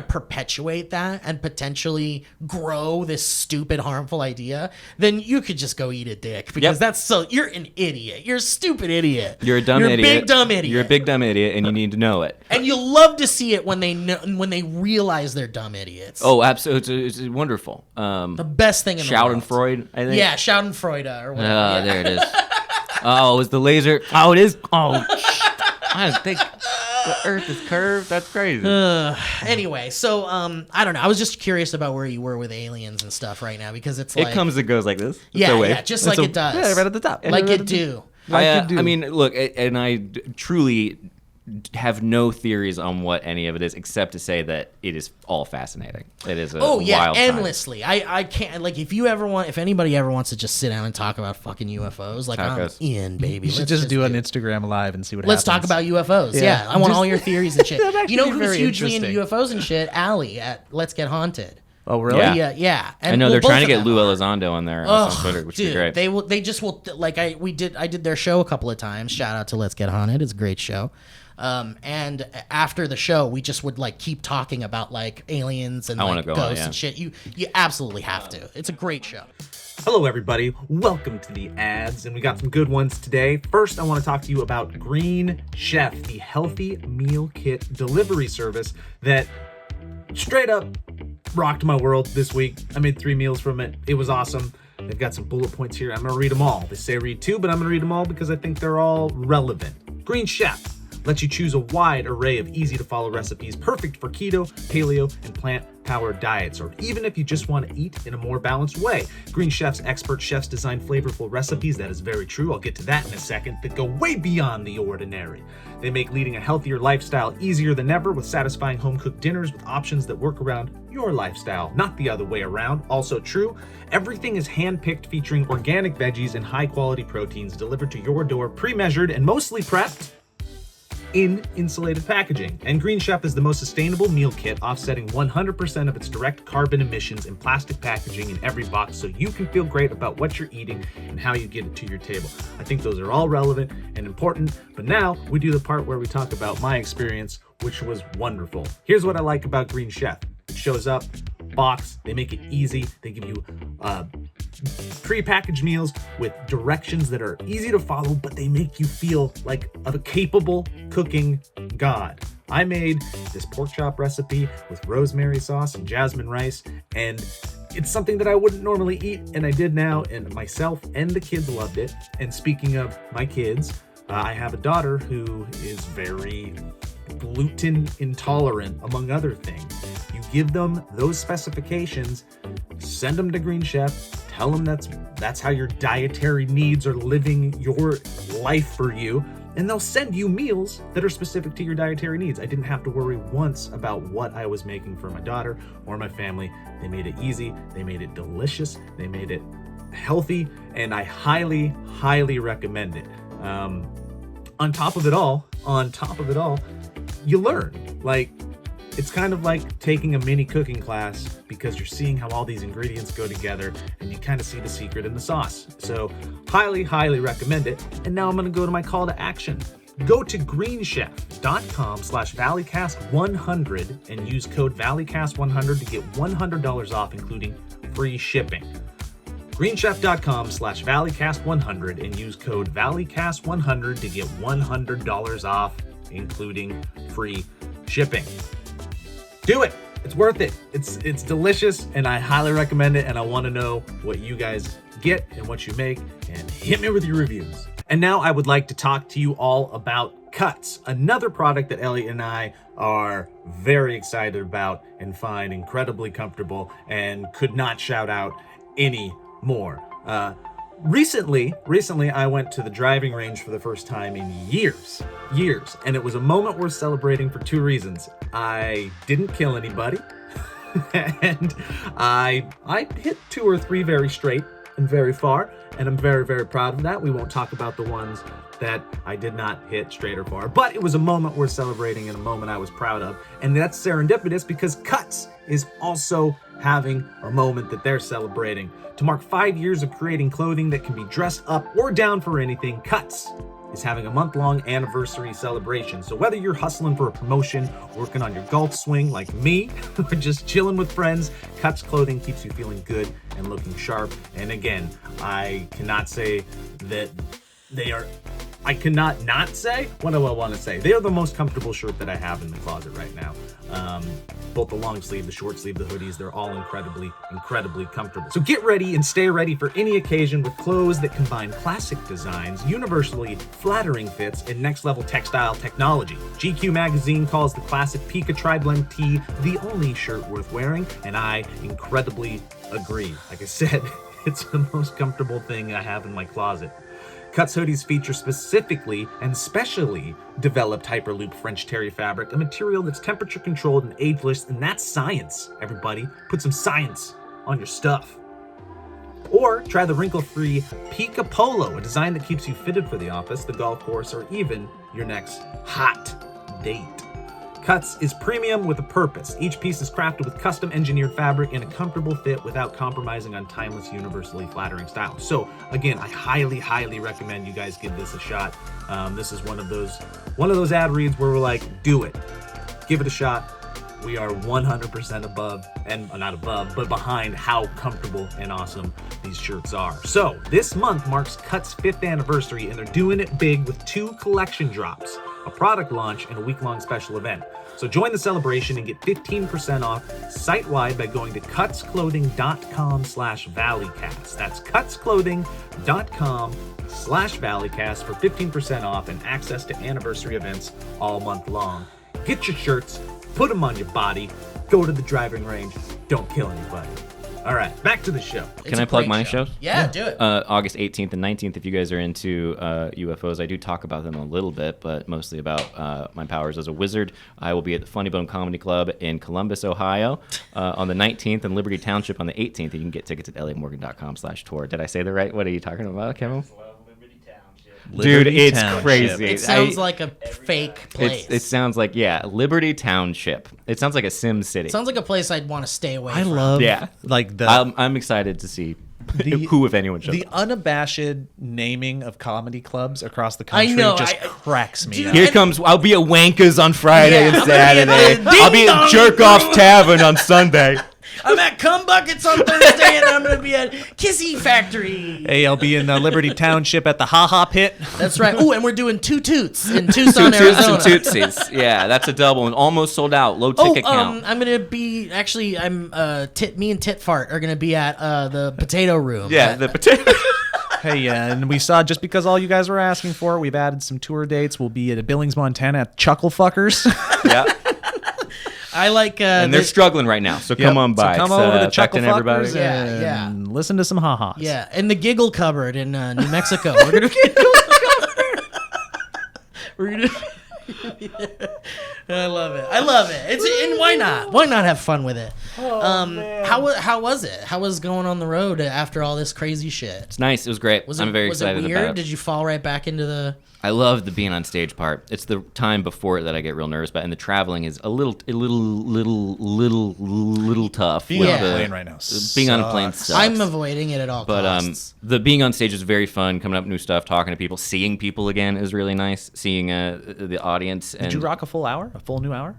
perpetuate that and potentially grow this stupid, harmful idea, then you could just go eat a dick, because you're an idiot. You're a stupid idiot. You're a dumb You're idiot. a big dumb idiot. You're a big dumb idiot, and you need to know it. And you love to see it when they realize they're dumb idiots. Oh, absolutely! It's wonderful. The best thing in the world. Schadenfreude, I think. Yeah, Schadenfreude or whatever. Yeah. There it is. Oh, it was the laser? Oh, it is. Oh, I don't think the Earth is curved. That's crazy. Anyway, so I don't know. I was just curious about where you were with aliens and stuff right now, because it's like It comes and goes like this. It's yeah, a wave. yeah, just like it does. Yeah, right at the top. Like Right it at the- do. I mean, look, and I truly have no theories on what any of it is, except to say that it is all fascinating. It is a Oh yeah, wild time. endlessly. I can't, like, if anybody ever wants to just sit down and talk about fucking UFOs, like Tacos. I'm in, baby. You should Let's just do an Instagram live and see what Let's happens. talk about UFOs. Yeah, Yeah. I want Just- all your theories and shit. That'd You know actually be who's very hugely into interesting. UFOs and shit? Allie at Let's Get Haunted. Oh really? Yeah. Yeah. And I know well, they're both trying to of get them Lou are. Elizondo on there Oh, on Twitter, which dude, would be great. they just will, like, I did their show a couple of times. Shout out to Let's Get Haunted. It's a great show. And after the show, we just would like keep talking about like aliens and I wanna like go on, ghosts yeah. and shit. You absolutely have to. It's a great show. Hello, everybody. Welcome to the ads, and we got some good ones today. First, I want to talk to you about Green Chef, the healthy meal kit delivery service that straight up rocked my world this week. I made 3 meals from it. It was awesome. They've got some bullet points here. I'm going to read them all. They say read 2, but I'm going to read them all because I think they're all relevant. Green Chef lets you choose a wide array of easy-to-follow recipes perfect for keto, paleo, and plant-powered diets, or even if you just want to eat in a more balanced way. Green Chef's expert chefs design flavorful recipes, that is very true, I'll get to that in a second, that go way beyond the ordinary. They make leading a healthier lifestyle easier than ever with satisfying home-cooked dinners with options that work around your lifestyle, not the other way around. Also true, everything is hand-picked, featuring organic veggies and high-quality proteins delivered to your door, pre-measured and mostly prepped in insulated packaging. And Green Chef is the most sustainable meal kit, offsetting 100% of its direct carbon emissions in plastic packaging in every box, so you can feel great about what you're eating and how you get it to your table. I think those are all relevant and important, but now we do the part where we talk about my experience, which was wonderful. Here's what I like about Green Chef. It shows up, box, they make it easy, they give you pre-packaged meals with directions that are easy to follow, but they make you feel like a capable cooking god. I made this pork chop recipe with rosemary sauce and jasmine rice, and it's something that I wouldn't normally eat, and I did now, and myself and the kids loved it. And speaking of my kids, I have a daughter who is very gluten intolerant, among other things. You give them those specifications, send them to Green Chef, tell them that's how your dietary needs are living your life for you, and they'll send you meals that are specific to your dietary needs. I didn't have to worry once about what I was making for my daughter or my family. They made it easy, they made it delicious, they made it healthy, and I highly, highly recommend it. On top of it all, you learn. Like, it's kind of like taking a mini cooking class because you're seeing how all these ingredients go together and you kind of see the secret in the sauce. So highly, highly recommend it. And now I'm going to go to my call to action. Go to greenchef.com/valleycast100 and use code valleycast100 to get $100 off, including free shipping. greenchef.com/valleycast100 and use code valleycast100 to get $100 off, including free shipping. Do it. It's worth it. It's delicious, and I highly recommend it, and I want to know what you guys get and what you make, and hit me with your reviews. And now I would like to talk to you all about Cuts, another product that Elliot and I are very excited about and find incredibly comfortable and could not shout out any more. Recently, I went to the driving range for the first time in years, and it was a moment worth celebrating for 2 reasons. I didn't kill anybody, and I hit 2 or 3 very straight and very far, and I'm very, very proud of that. We won't talk about the ones that I did not hit straight or far, but it was a moment worth celebrating and a moment I was proud of, and that's serendipitous because Cuts is also having a moment that they're celebrating. To mark 5 years of creating clothing that can be dressed up or down for anything, Cuts is having a month-long anniversary celebration. So whether you're hustling for a promotion, working on your golf swing like me, or just chilling with friends, Cuts clothing keeps you feeling good and looking sharp. And again, I cannot say that they are... I cannot not say, what do I want to say? They are the most comfortable shirt that I have in the closet right now. Both the long sleeve, the short sleeve, the hoodies, they're all incredibly, incredibly comfortable. So get ready and stay ready for any occasion with clothes that combine classic designs, universally flattering fits, and next level textile technology. GQ magazine calls the classic Pika Tri-Blend tee the only shirt worth wearing, and I incredibly agree. Like I said, it's the most comfortable thing I have in my closet. Cuts hoodies feature specifically and specially developed Hyperloop French terry fabric, a material that's temperature controlled and ageless, and that's science, everybody. Put some science on your stuff. Or try the wrinkle-free Pika Polo, a design that keeps you fitted for the office, the golf course, or even your next hot date. Cuts is premium with a purpose. Each piece is crafted with custom engineered fabric in a comfortable fit without compromising on timeless, universally flattering style. So again, I highly, highly recommend you guys give this a shot. This is one of those ad reads where we're like, do it, give it a shot. We are 100% above, and not above, but behind how comfortable and awesome these shirts are. So this month marks Cuts' 5th anniversary, and they're doing it big with 2 collection drops. a product launch, and a week-long special event. So join the celebration and get 15% off site-wide by going to cutsclothing.com/valleycast. That's cutsclothing.com/valleycast for 15% off and access to anniversary events all month long. Get your shirts, put them on your body, go to the driving range, don't kill anybody. All right, back to the show. Can I plug my shows? Yeah, do it. August 18th and 19th, if you guys are into UFOs. I do talk about them a little bit, but mostly about my powers as a wizard. I will be at the Funny Bone Comedy Club in Columbus, Ohio on the 19th, and Liberty Township on the 18th. You can get tickets at lamorgan.com/tour. Did I say the right? What are you talking about, Kevin? Dude, it's crazy. It sounds like a fake place. It sounds like, Liberty Township. It sounds like a Sim City. Sounds like a place I'd want to stay away I from. love Yeah. like the I'm excited to see who, if anyone, shows the up. unabashed naming of comedy clubs across the country know, just cracks me Dude, up. Here comes, I'll be at Wanka's on Friday Yeah, and I'm gonna be at Saturday. the I'll be Ding at Dong Jerk Off Tavern on Sunday. I'm at Cum Buckets on Thursday, and I'm going to be at Kissy Factory. Hey, I'll be in Liberty Township at the Ha Ha Pit. That's right. Ooh, and we're doing two toots in Tucson, Two Toots Arizona. and Tootsies. Yeah, that's a double and almost sold out. Low ticket count. I'm gonna be me and Tit Fart are gonna be at the Potato Room. Yeah, the potato. Hey, and we saw, just because all you guys were asking for, we've added some tour dates. We'll be at Billings, Montana at Chuckle Fuckers. Yeah. I like. And they're struggling right now, so come on by. So come It's, over to Chuckle affecting everybody. Fuckers Yeah, and listen to some ha-has. Yeah, in the Giggle Cupboard in New Mexico. We're gonna be. We're gonna. I love it. It's and why not? Why not have fun with it? How was it? How was going on the road after all this crazy shit? It's nice. It was great. I'm very excited Was it weird? about it. Did you fall right back into the? I love the being on stage part. It's the time before it that I get real nervous about, and the traveling is a little tough. Being with on a the- plane right now Being on a plane sucks. sucks. I'm avoiding it at all But costs. the being on stage is very fun. Coming up with new stuff, talking to people, seeing people again is really nice. Seeing the audience. And Did you rock a full hour? A full new hour?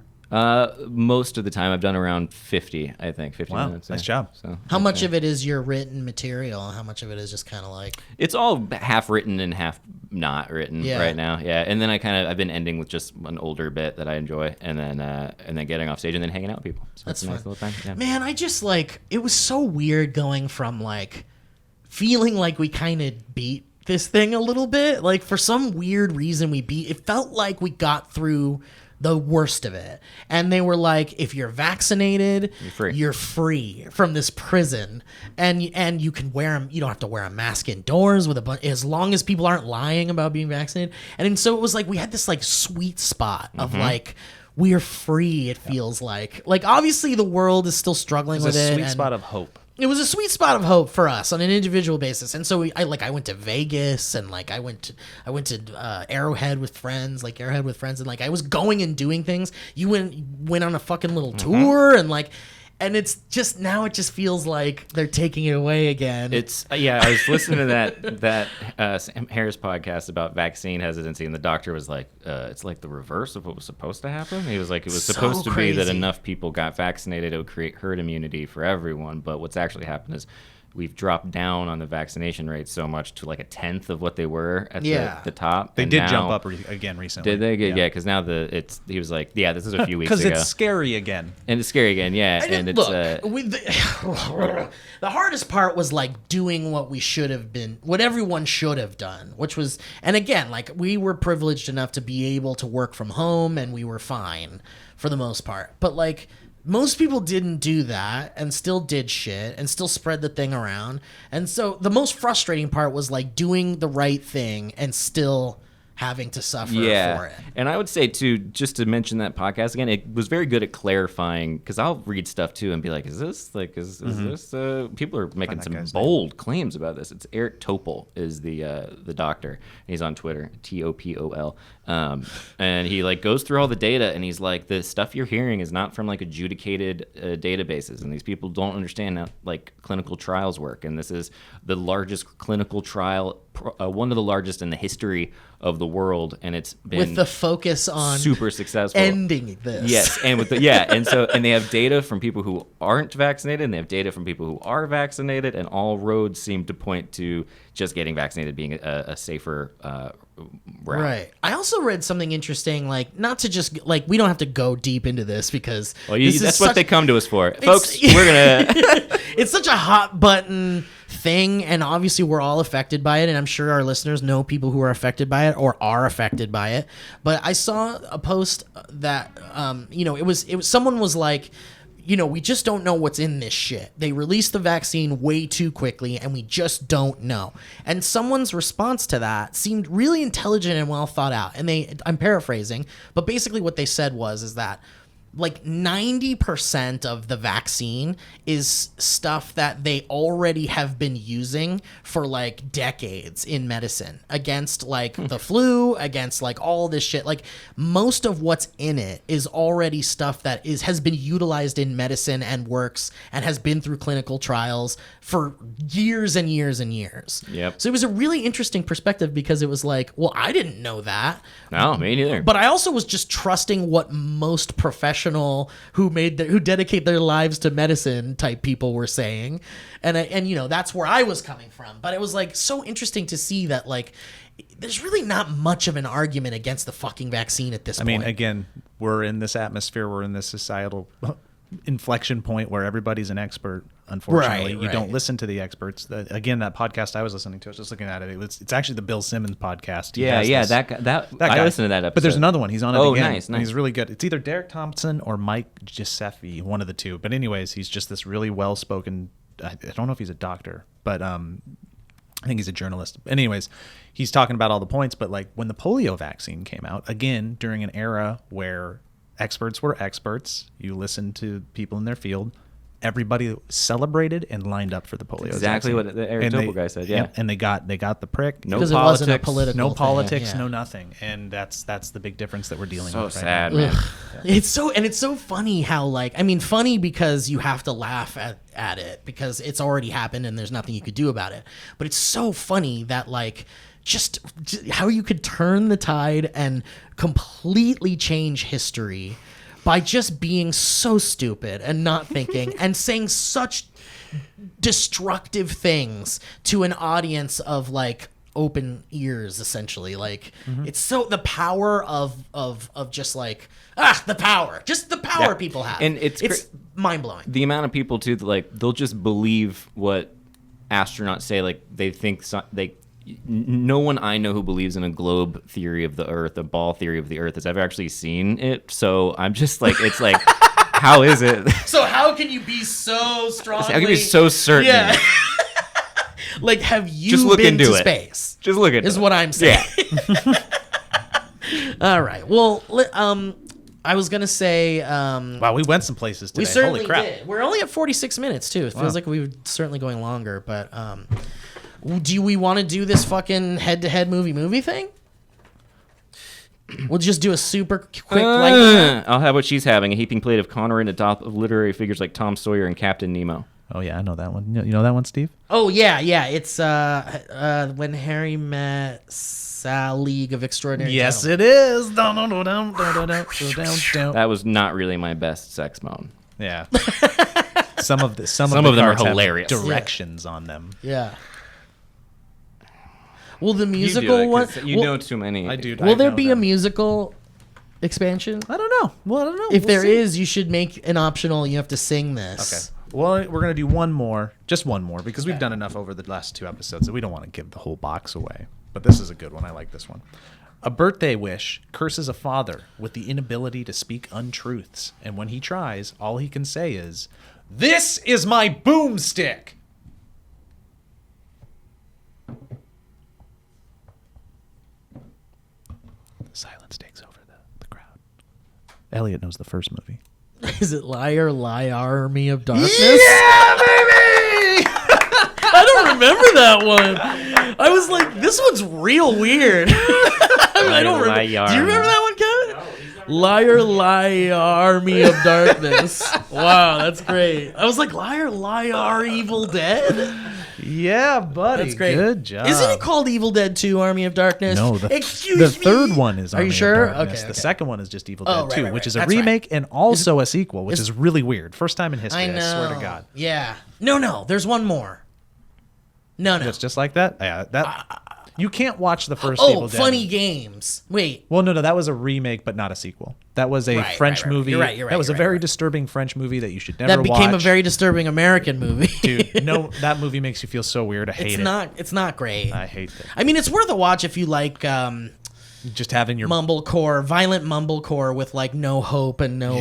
most of the time, I've done around 50. I think 50 Wow, minutes. nice yeah. job. So How much of it is your written material? How much of it is just kind of like? it's all half written and half not written Yeah. right now. Yeah, and then I've been ending with just an older bit that I enjoy, and then getting off stage and then hanging out with people. So That's it's a nice fun. little thing. Yeah. Man, I just like it was so weird going from like feeling like we kind of beat this thing a little bit. Like for some weird reason we beat. It felt like we got through the worst of it, and they were like, if you're vaccinated, you're free from this prison, and you can wear them. You don't have to wear a mask indoors with a bunch, as long as people aren't lying about being vaccinated. And so it was like we had this like sweet spot of like we're free. It feels like obviously the world is still struggling It's with a it. sweet and spot of hope. it was a sweet spot of hope for us on an individual basis. And so I went to Vegas, and like I went to Arrowhead with friends, and like I was going and doing things. You went on a fucking little tour, and it's just now it just feels like they're taking it away again. It's I was listening to that Sam Harris podcast about vaccine hesitancy, and the doctor was like, it's like the reverse of what was supposed to happen. He was like, it was So supposed to be that crazy. enough people got vaccinated, it would create herd immunity for everyone, but what's actually happened is we've dropped down on the vaccination rate so much to like 1/10 of what they were at the top. They and did now- jump up again recently. Did they? Yeah, because now he was like, yeah, this is a few weeks ago. Because it's scary again. And it's scary again, yeah. And it's look, the hardest part was like doing what everyone should have done, which was, and again, like we were privileged enough to be able to work from home, and we were fine for the most part. But like most people didn't do that and still did shit and still spread the thing around. And so the most frustrating part was like doing the right thing and still having to suffer for it. And I would say too, just to mention that podcast again, it was very good at clarifying, because I'll read stuff too and be like, is this people are making some bold claims about this. It's Eric Topol is the doctor. He's on Twitter, Topol. And he like goes through all the data, and he's like, the stuff you're hearing is not from like adjudicated databases, and these people don't understand how like clinical trials work, and this is the largest clinical trial one of the largest in the history of the world, and it's been with the focus on super successful. ending this. Yes, and with and they have data from people who aren't vaccinated, and they have data from people who are vaccinated, and all roads seem to point to just getting vaccinated being a safer route. Right. I also read something interesting, like, not to just, like, we don't have to go deep into this because that's what they come to us for. Folks, we're going to... It's such a hot button thing, and obviously we're all affected by it, and I'm sure our listeners know people who are affected by it or are affected by it. But I saw a post that, it was someone was like, we just don't know what's in this shit. They released the vaccine way too quickly, and we just don't know. And someone's response to that seemed really intelligent and well thought out. And I'm paraphrasing, but basically what they said is that like 90% of the vaccine is stuff that they already have been using for like decades in medicine against like the flu, against like all this shit. Like most of what's in it is already stuff that has been utilized in medicine and works and has been through clinical trials for years and years and years. Yep. So it was a really interesting perspective because it was like, well, I didn't know that. No, me neither. But I also was just trusting what most professional who dedicate their lives to medicine type people were saying, and that's where I was coming from. But it was like so interesting to see that like there's really not much of an argument against the fucking vaccine at this point. I mean, again, we're in this atmosphere, we're in this societal inflection point where everybody's an expert. Unfortunately, you don't listen to the experts. Again, that podcast I was listening to, I was just looking at it. It's actually the Bill Simmons podcast. That guy. I listened to that episode. But there's another one. He's on it again. Nice. He's really good. It's either Derek Thompson or Mike Giuseppe, one of the two. But anyways, he's just this really well-spoken. I don't know if he's a doctor, but I think he's a journalist. Anyways, he's talking about all the points. But like when the polio vaccine came out, again during an era where experts were experts, you listened to people in their field. Everybody celebrated and lined up for the polio. Exactly vaccine. what the Eric Topol guy said. Yeah, and they got the prick. No because politics. It wasn't a political no thing, politics, yeah. no nothing, and that's the big difference that we're dealing So with. Right sad, now. man. It's so funny how funny because you have to laugh at it because it's already happened and there's nothing you could do about it. But it's so funny that like just how you could turn the tide and completely change history by just being so stupid and not thinking and saying such destructive things to an audience of like open ears, essentially. Like it's so the power of just like the power people have, And it's mind blowing. The amount of people too that like they'll just believe what astronauts say. Like they think no one I know who believes in a globe theory of the Earth, a ball theory of the Earth, has ever actually seen it. So I'm just like, it's like, how is it? So how can you be so strongly? How can you be so certain? Yeah. Like, have you Just look been into to it. space? Just look at it. Is what I'm saying. Yeah. All right. Well, I was gonna say. Wow, we went some places today. We certainly Holy crap. did. We're only at 46 minutes too. It feels like we were certainly going longer. But do we want to do this fucking head-to-head movie thing? We'll just do a super quick light. I'll have what she's having, a heaping plate of Conor and a top of literary figures like Tom Sawyer and Captain Nemo. Oh yeah, I know that one. You know that one, Steve? Oh yeah. It's When Harry Met League of Extraordinary Yes, Gentlemen. it is. Down. That was not really my best sex moan. Yeah. Some of them are cards have hilarious. Directions on them. Yeah. Will the You musical do it, one? 'cause you know too many. I do. Will there know be a them. musical expansion? I don't know. Well, I don't know. If We'll there see. is, you should make an optional. You have to sing this. Okay. Well, we're gonna do one more, just one more, because we've done enough over the last 2 episodes that we don't want to give the whole box away. But this is a good one. I like this one. A birthday wish curses a father with the inability to speak untruths, and when he tries, all he can say is, "This is my boomstick." Silence takes over the crowd. Elliot knows the first movie. Is it Liar, Army of Darkness? Yeah, baby! I don't remember that one. I was like, this one's real weird. I don't remember. Do you remember that one, Kevin? Liar, liar, army of darkness. Wow, that's great. I was like, liar, liar, Evil Dead. Yeah, buddy. That's great. Good job. Isn't it called Evil Dead 2, Army of Darkness? No, Excuse the me. third one is Are you Army of sure? Darkness. Okay, The okay. second one is just Evil Oh, Dead right, 2, right, which right. is a That's right. remake and also a sequel, which is really weird. First time in history, I know. I swear to God. Yeah. No. There's one more. No. It's just like that? Yeah, you can't watch the first Evil Dead. Funny Games. Wait. Well, no, that was a remake, but not a sequel. That was a Right, French right. movie. You're right, That was you're a right, very you're right. disturbing French movie that you should never That became a watch. very disturbing American movie. Dude, no, that movie makes you feel so weird. I hate it. It's not great. I hate it. I mean, it's worth a watch if you like Just having your mumblecore, violent mumblecore with like no hope and no.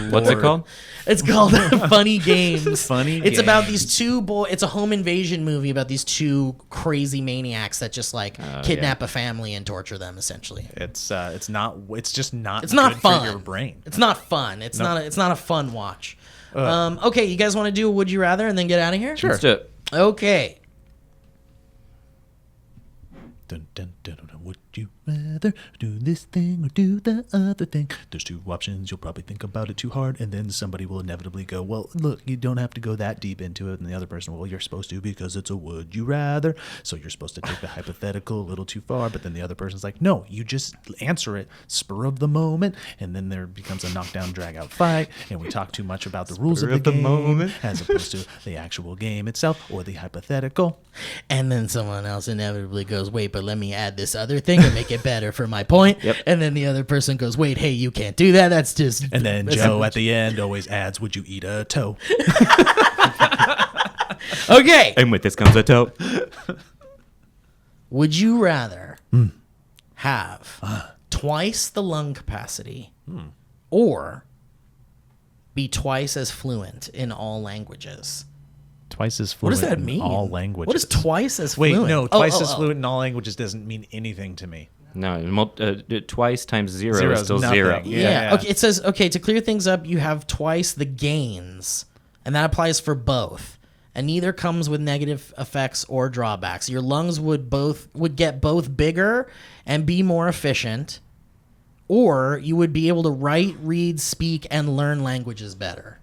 What's it called? It's called Funny Games. Funny It's about Games. these two It's a home invasion movie about these two crazy maniacs that just like kidnap a family and torture them. Essentially, It's not. It's just not. it's not good fun. for your brain. It's not fun. It's not. It's not a fun watch. Okay, you guys want to do a Would You Rather and then get out of here? Sure. Let's do it. Okay. Dun, dun, dun, dun, dun. Would you rather do this thing or do the other thing? There's two options. You'll probably think about it too hard, and then somebody will inevitably go, well, look, you don't have to go that deep into it. And the other person, well, you're supposed to because it's a would you rather. So you're supposed to take the hypothetical a little too far, but then the other person's like, no, you just answer it spur of the moment, and then there becomes a knockdown, drag-out fight, and we talk too much about the rules of the game as opposed to the actual game itself or the hypothetical. And then someone else inevitably goes, wait, but let me add this other thing to make it better for my point. Yep. And then the other person goes, wait, hey, you can't do that. That's just. And then Joe at the end always adds, would you eat a toe? Okay. And with this comes a toe. Would you rather have twice the lung capacity or be twice as fluent in all languages? Twice as What fluent does that in mean? all languages. What is twice as Wait, fluent? no, Oh, twice oh, as oh. fluent in all languages doesn't mean anything to me. No, twice times zero Zero is is still nothing. zero. Yeah. Yeah. Okay. It says, okay, to clear things up, you have twice the gains, and that applies for both. And neither comes with negative effects or drawbacks. Your lungs would get both bigger and be more efficient, or you would be able to write, read, speak, and learn languages better.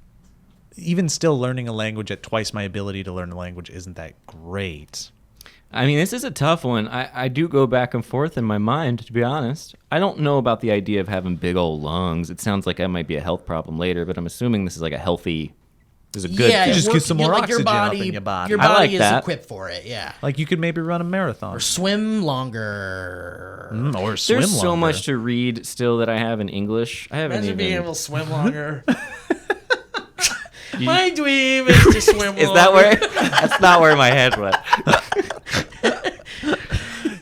Even still, learning a language at twice my ability to learn a language isn't that great. I mean, this is a tough one. I do go back and forth in my mind, to be honest. I don't know about the idea of having big old lungs. It sounds like that might be a health problem later, but I'm assuming this is like a healthy, this is a good Yeah, thing. just it get works- some more like your oxygen up body, in your body. Your I body like is that. equipped for it. Yeah. Like you could maybe run a marathon. Or swim longer. Or swim There's so longer. much to read still that I have in English. I haven't Imagine even. being able to swim longer. My dream is to swim longer. Is that where? That's not where my head went.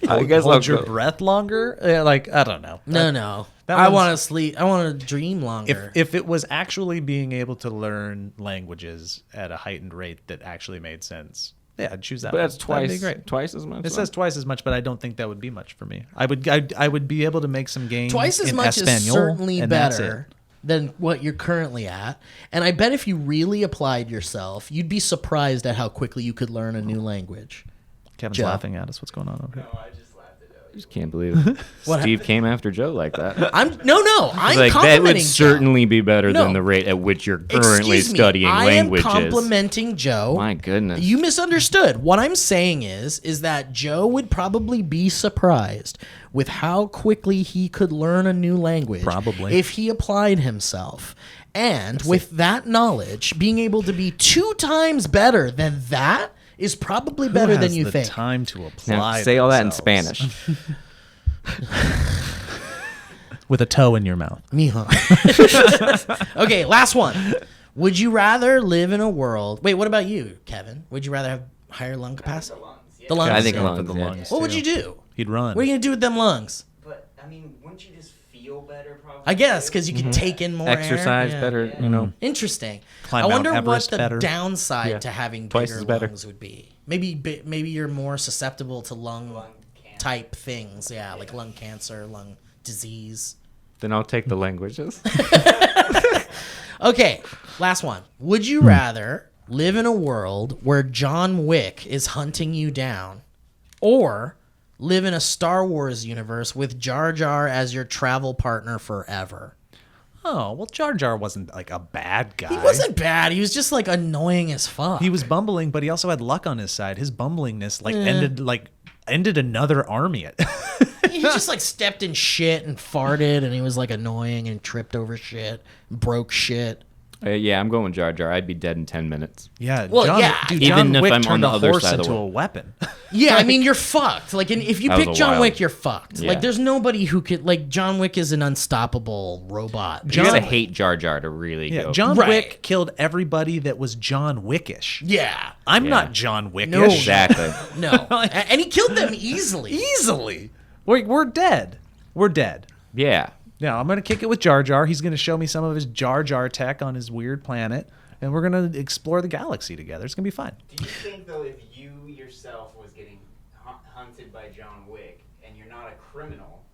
I guess I'll Hold your go. breath longer? Yeah, like, I don't know. No. that I one's- want to sleep. I want to dream longer. If it was actually being able to learn languages at a heightened rate that actually made sense, yeah, I'd choose that. But one. that's That'd be twice, great. twice as much. It says twice as much, but I don't think that would be much for me. I would be able to make some gains. Twice as in much is Espanol, certainly and that's better it. than what you're currently at. And I bet if you really applied yourself, you'd be surprised at how quickly you could learn a new language. Kevin's Joe. laughing at us. What's going on over here? I just can't believe Steve came after Joe like that. I'm He's like like, that complimenting would Joe. certainly be better No. than the rate at which you're currently Excuse me, studying languages. I am complimenting Joe. My goodness. You misunderstood. What I'm saying is that Joe would probably be surprised with how quickly he could learn a new language. Probably. If he applied himself. And with that knowledge, being able to be 2 times better than that is probably better Who than has you the think. time to Now, apply. say all that in themselves? Spanish. With a toe in your mouth. Mijo. Okay, last one. Would you rather live in a world... Wait, what about you, Kevin? Would you rather have higher lung capacity? The lungs. I think Going for lungs, the yeah. lungs, What would too. you do? He'd run. What are you going to do with them lungs? But I mean, wouldn't you just feel better? Probably. I guess, because you can take in more air. Exercise Yeah. better, you know. Interesting. Climb I Mount wonder Everest what the better. downside Yeah. to having Twice bigger as better. lungs would be. Maybe you're more susceptible to lung cancer. type things. Yeah, like lung cancer, lung disease. Then I'll take the languages. Okay, last one. Would you rather live in a world where John Wick is hunting you down, or live in a Star Wars universe with Jar Jar as your travel partner forever? Oh, well, Jar Jar wasn't like a bad guy. He wasn't bad. He was just like annoying as fuck. He was bumbling, but he also had luck on his side. His bumblingness ended another army. He just like stepped in shit and farted, and he was like annoying and tripped over shit, broke shit. Yeah, I'm going Jar Jar. I'd be dead in 10 minutes. Yeah, Well, John, yeah. dude, Even John if Wick I'm on turned the a other horse side of the into a world. weapon. Yeah, I mean, you're fucked. Like, and if you That was pick a John wild- Wick, you're fucked. Yeah. Like, there's nobody who could like John Wick is an unstoppable robot. You gotta John- hate Jar Jar to really Yeah, go. John Right. Wick killed everybody that was John Wickish. Yeah, I'm Yeah. not John Wickish. No. Exactly. no, and he killed them easily. Easily. We're dead. We're dead. Yeah. Now, I'm going to kick it with Jar Jar. He's going to show me some of his Jar Jar tech on his weird planet, and we're going to explore the galaxy together. It's going to be fun. Do you think though, if you yourself was getting hunted by John Wick and you're not a criminal,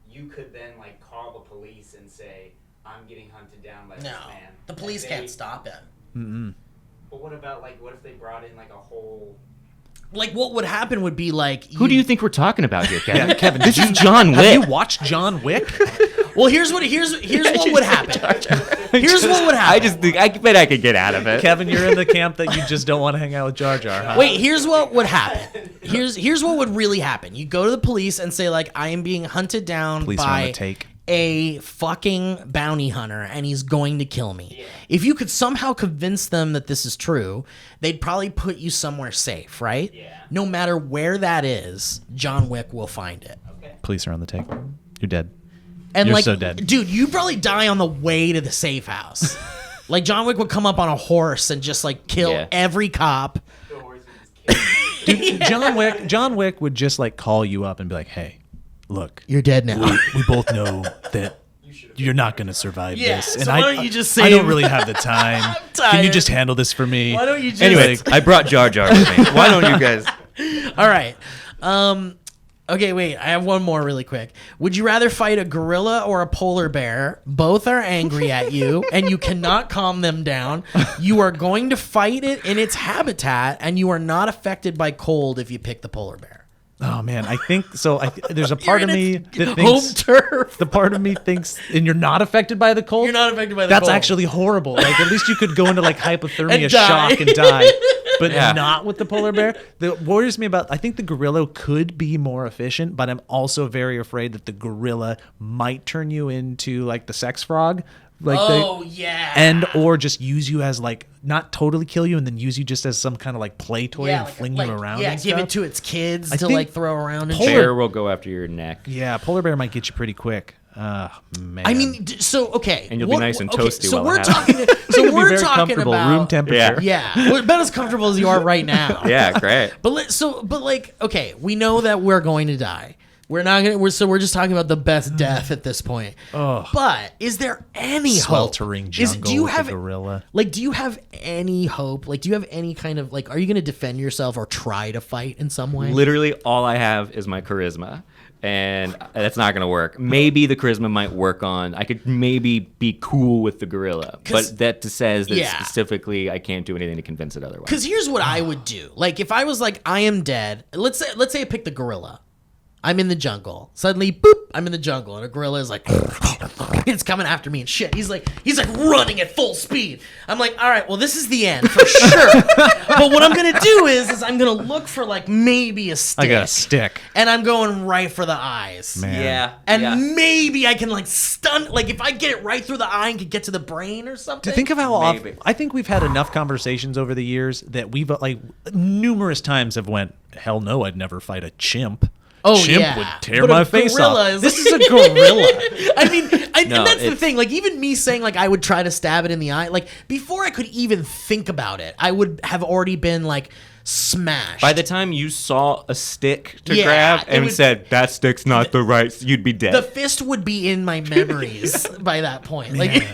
you could then like call the police and say, "I'm getting hunted down by this No, man." the police And they- can't stop him. But what about like, what if they brought in like a whole? Like, what would happen would be like, Who do you think we're talking about here, Kevin? Yeah, Kevin, this is John Have you Wick. watched John Wick? Well, here's what would happen. Here's what would happen. I just think I bet I could get out of it. Kevin, you're in the camp that you just don't want to hang out with Jar Jar. Huh? Wait, here's what would happen. Here's what would really happen. You go to the police and say like, I am being hunted down Police are on by the take. a fucking bounty hunter and he's going to kill me. If you could somehow convince them that this is true, they'd probably put you somewhere safe, right? Yeah. No matter where that is, John Wick will find it. Police are on the take. You're dead. And You're like, so dead. dude, you probably die on the way to the safe house. Like John Wick would come up on a horse and just like kill Yeah. every cop. The horse would just kill you. Dude, John Wick would just like call you up and be like, "Hey, look, You're dead now. we both know that you're not going to survive Yeah, this. so why don't you just I say- don't really have the time. Can you tired. just handle this for me?" Why don't you just Anyway, I brought Jar Jar with me. Why don't you guys? All right. Okay, wait. I have one more really quick. Would you rather fight a gorilla or a polar bear? Both are angry at you, and you cannot calm them down. You are going to fight it in its habitat, and you are not affected by cold if you pick the polar bear. Oh man, I think so. There's a part of You're me in its that home thinks turf. the part of me thinks, and you're not affected by the cold. You're not affected by the That's cold. actually horrible. Like at least you could go into like hypothermia And die. shock and die, but Yeah. not with the polar bear. That worries me about. I think the gorilla could be more efficient, but I'm also very afraid that the gorilla might turn you into like the sex frog. Like yeah. and or just use you as like not totally kill you and then use you just as some kind of like play toy and fling you around. Yeah, and give stuff. it to its kids I to think like throw around and polar- shit. Bear will go after your neck. Yeah, polar bear might get you pretty quick. Man. I mean, so okay, And you'll be nice and toasty So while we're it happens. talking. It'll So be we're very talking comfortable, about room temperature. Yeah. Yeah, well, about as comfortable as you are right now. Yeah, great. But like, okay, we know that we're going to die. We're not gonna. We're just talking about the best death at this point. Oh. But is there any Sweltering hope? jungle Do you with have a gorilla. Like, do you have any hope? Like, do you have any kind of like? Are you going to defend yourself or try to fight in some way? Literally, all I have is my charisma, and that's not gonna work. Maybe the charisma might work on. I could maybe be cool with the gorilla, 'Cause- but that says that Yeah. specifically I can't do anything to convince it otherwise. Because here's what I would do. Like, if I was like, I am dead. Let's say I pick the gorilla. I'm in the jungle. Suddenly, boop, I'm in the jungle, and a gorilla is like, it's coming after me and shit. He's like running at full speed. I'm like, all right, well, this is the end for sure. But what I'm gonna do is I'm gonna look for like maybe a stick. I got a stick. And I'm going right for the eyes. Man. And maybe I can like stun, like if I get it right through the eye and could get to the brain or something. To think of how often Maybe. I think we've had enough conversations over the years that we've like numerous times have went, hell no, I'd never fight a chimp. Oh, Chimp yeah. would tear But a my face gorilla off. is- This is a gorilla. I mean, No, and that's the it's- thing. Like, even me saying, like, I would try to stab it in the eye, like, before I could even think about it, I would have already been, like, smashed. By the time you saw a stick to Yeah, grab it and would- said that stick's not the right, you'd be dead. the fist would be in my memories by that point. Like,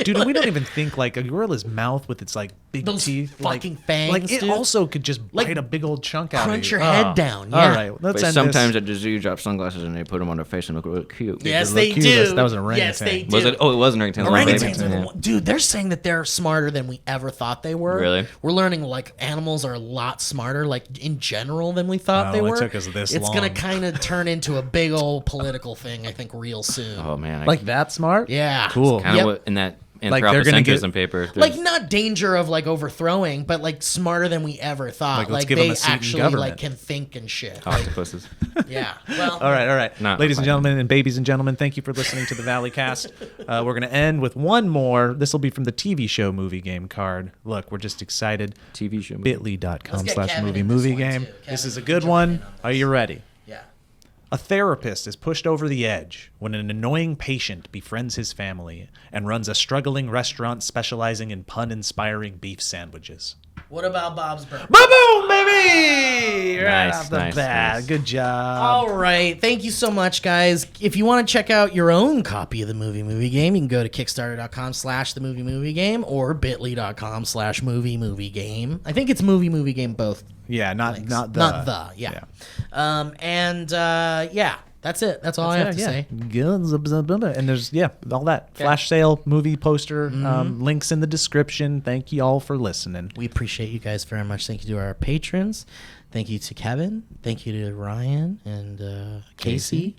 Dude, we don't even think like a gorilla's mouth with its like big Those teeth, fucking like, fangs, Like it dude. also could just Like, bite a big old chunk out of crunch you. your head down, All yeah. right, let's But end sometimes this. at the zoo, you drop sunglasses and they put them on their face and look really cute. yes, look they cute. do. That was an orangutan. Yes, they do. Was it? Oh, it was an orangutan. Orangutans are the Yeah. one, dude. They're saying that they're smarter than we ever thought they were. Really? We're learning like animals are a lot lot smarter, like in general, than we thought Oh, they it were. took us this It's gonna long. kind of turn into a big old political thing, I think, real soon. Oh man, Like that smart? Yeah. Cool. kind of Yep. what in that Like, they're gonna get- anthropocentrism paper. Like not danger of like overthrowing, but like smarter than we ever thought. Like, let's Like give 'em they a seat in actually government. like can think and shit. octopuses. Yeah. Well. All right. Not Ladies and quite. gentlemen, and babies and gentlemen, thank you for listening to the Valley Cast. We're going to end with one more. This will be from the TV show movie game card. Look, we're just excited. TV show. Let's get bit.com/movie Kevin in movie this one, game. too. This Kevin, is a you good jump one. in on Are this. you ready? Yeah. A therapist is pushed over the edge when an annoying patient befriends his family and runs a struggling restaurant specializing in pun-inspiring beef sandwiches. What about Bob's Burgers? Boom, baby! Right Nice, off the nice, bat. nice. Good job. All right. Thank you so much, guys. If you want to check out your own copy of the movie game, you can go to kickstarter.com/the movie game or bit.ly.com/movie game. I think it's movie game both. Yeah, not links. the. Not the, yeah. Yeah, that's it. That's all I have to say. And there's all that flash sale, movie poster, links in the description. Thank you all for listening. We appreciate you guys very much. Thank you to our patrons. Thank you to Kevin. Thank you to Ryan and Casey.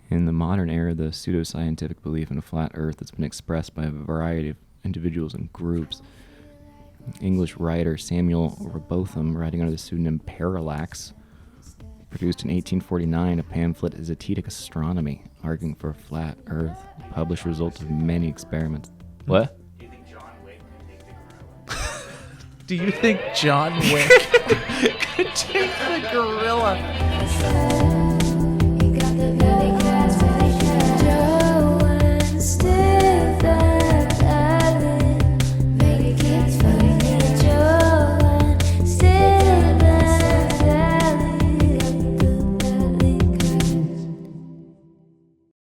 In the modern era, the pseudoscientific belief in a flat Earth has been expressed by a variety of individuals and groups. English writer Samuel Rebotham, writing under the pseudonym Parallax, produced in 1849 a pamphlet, Zetetic Astronomy, arguing for a flat Earth, the published result of many experiments. What? Do you think John Wick can take the gorilla? Do you think John Wick could take the gorilla?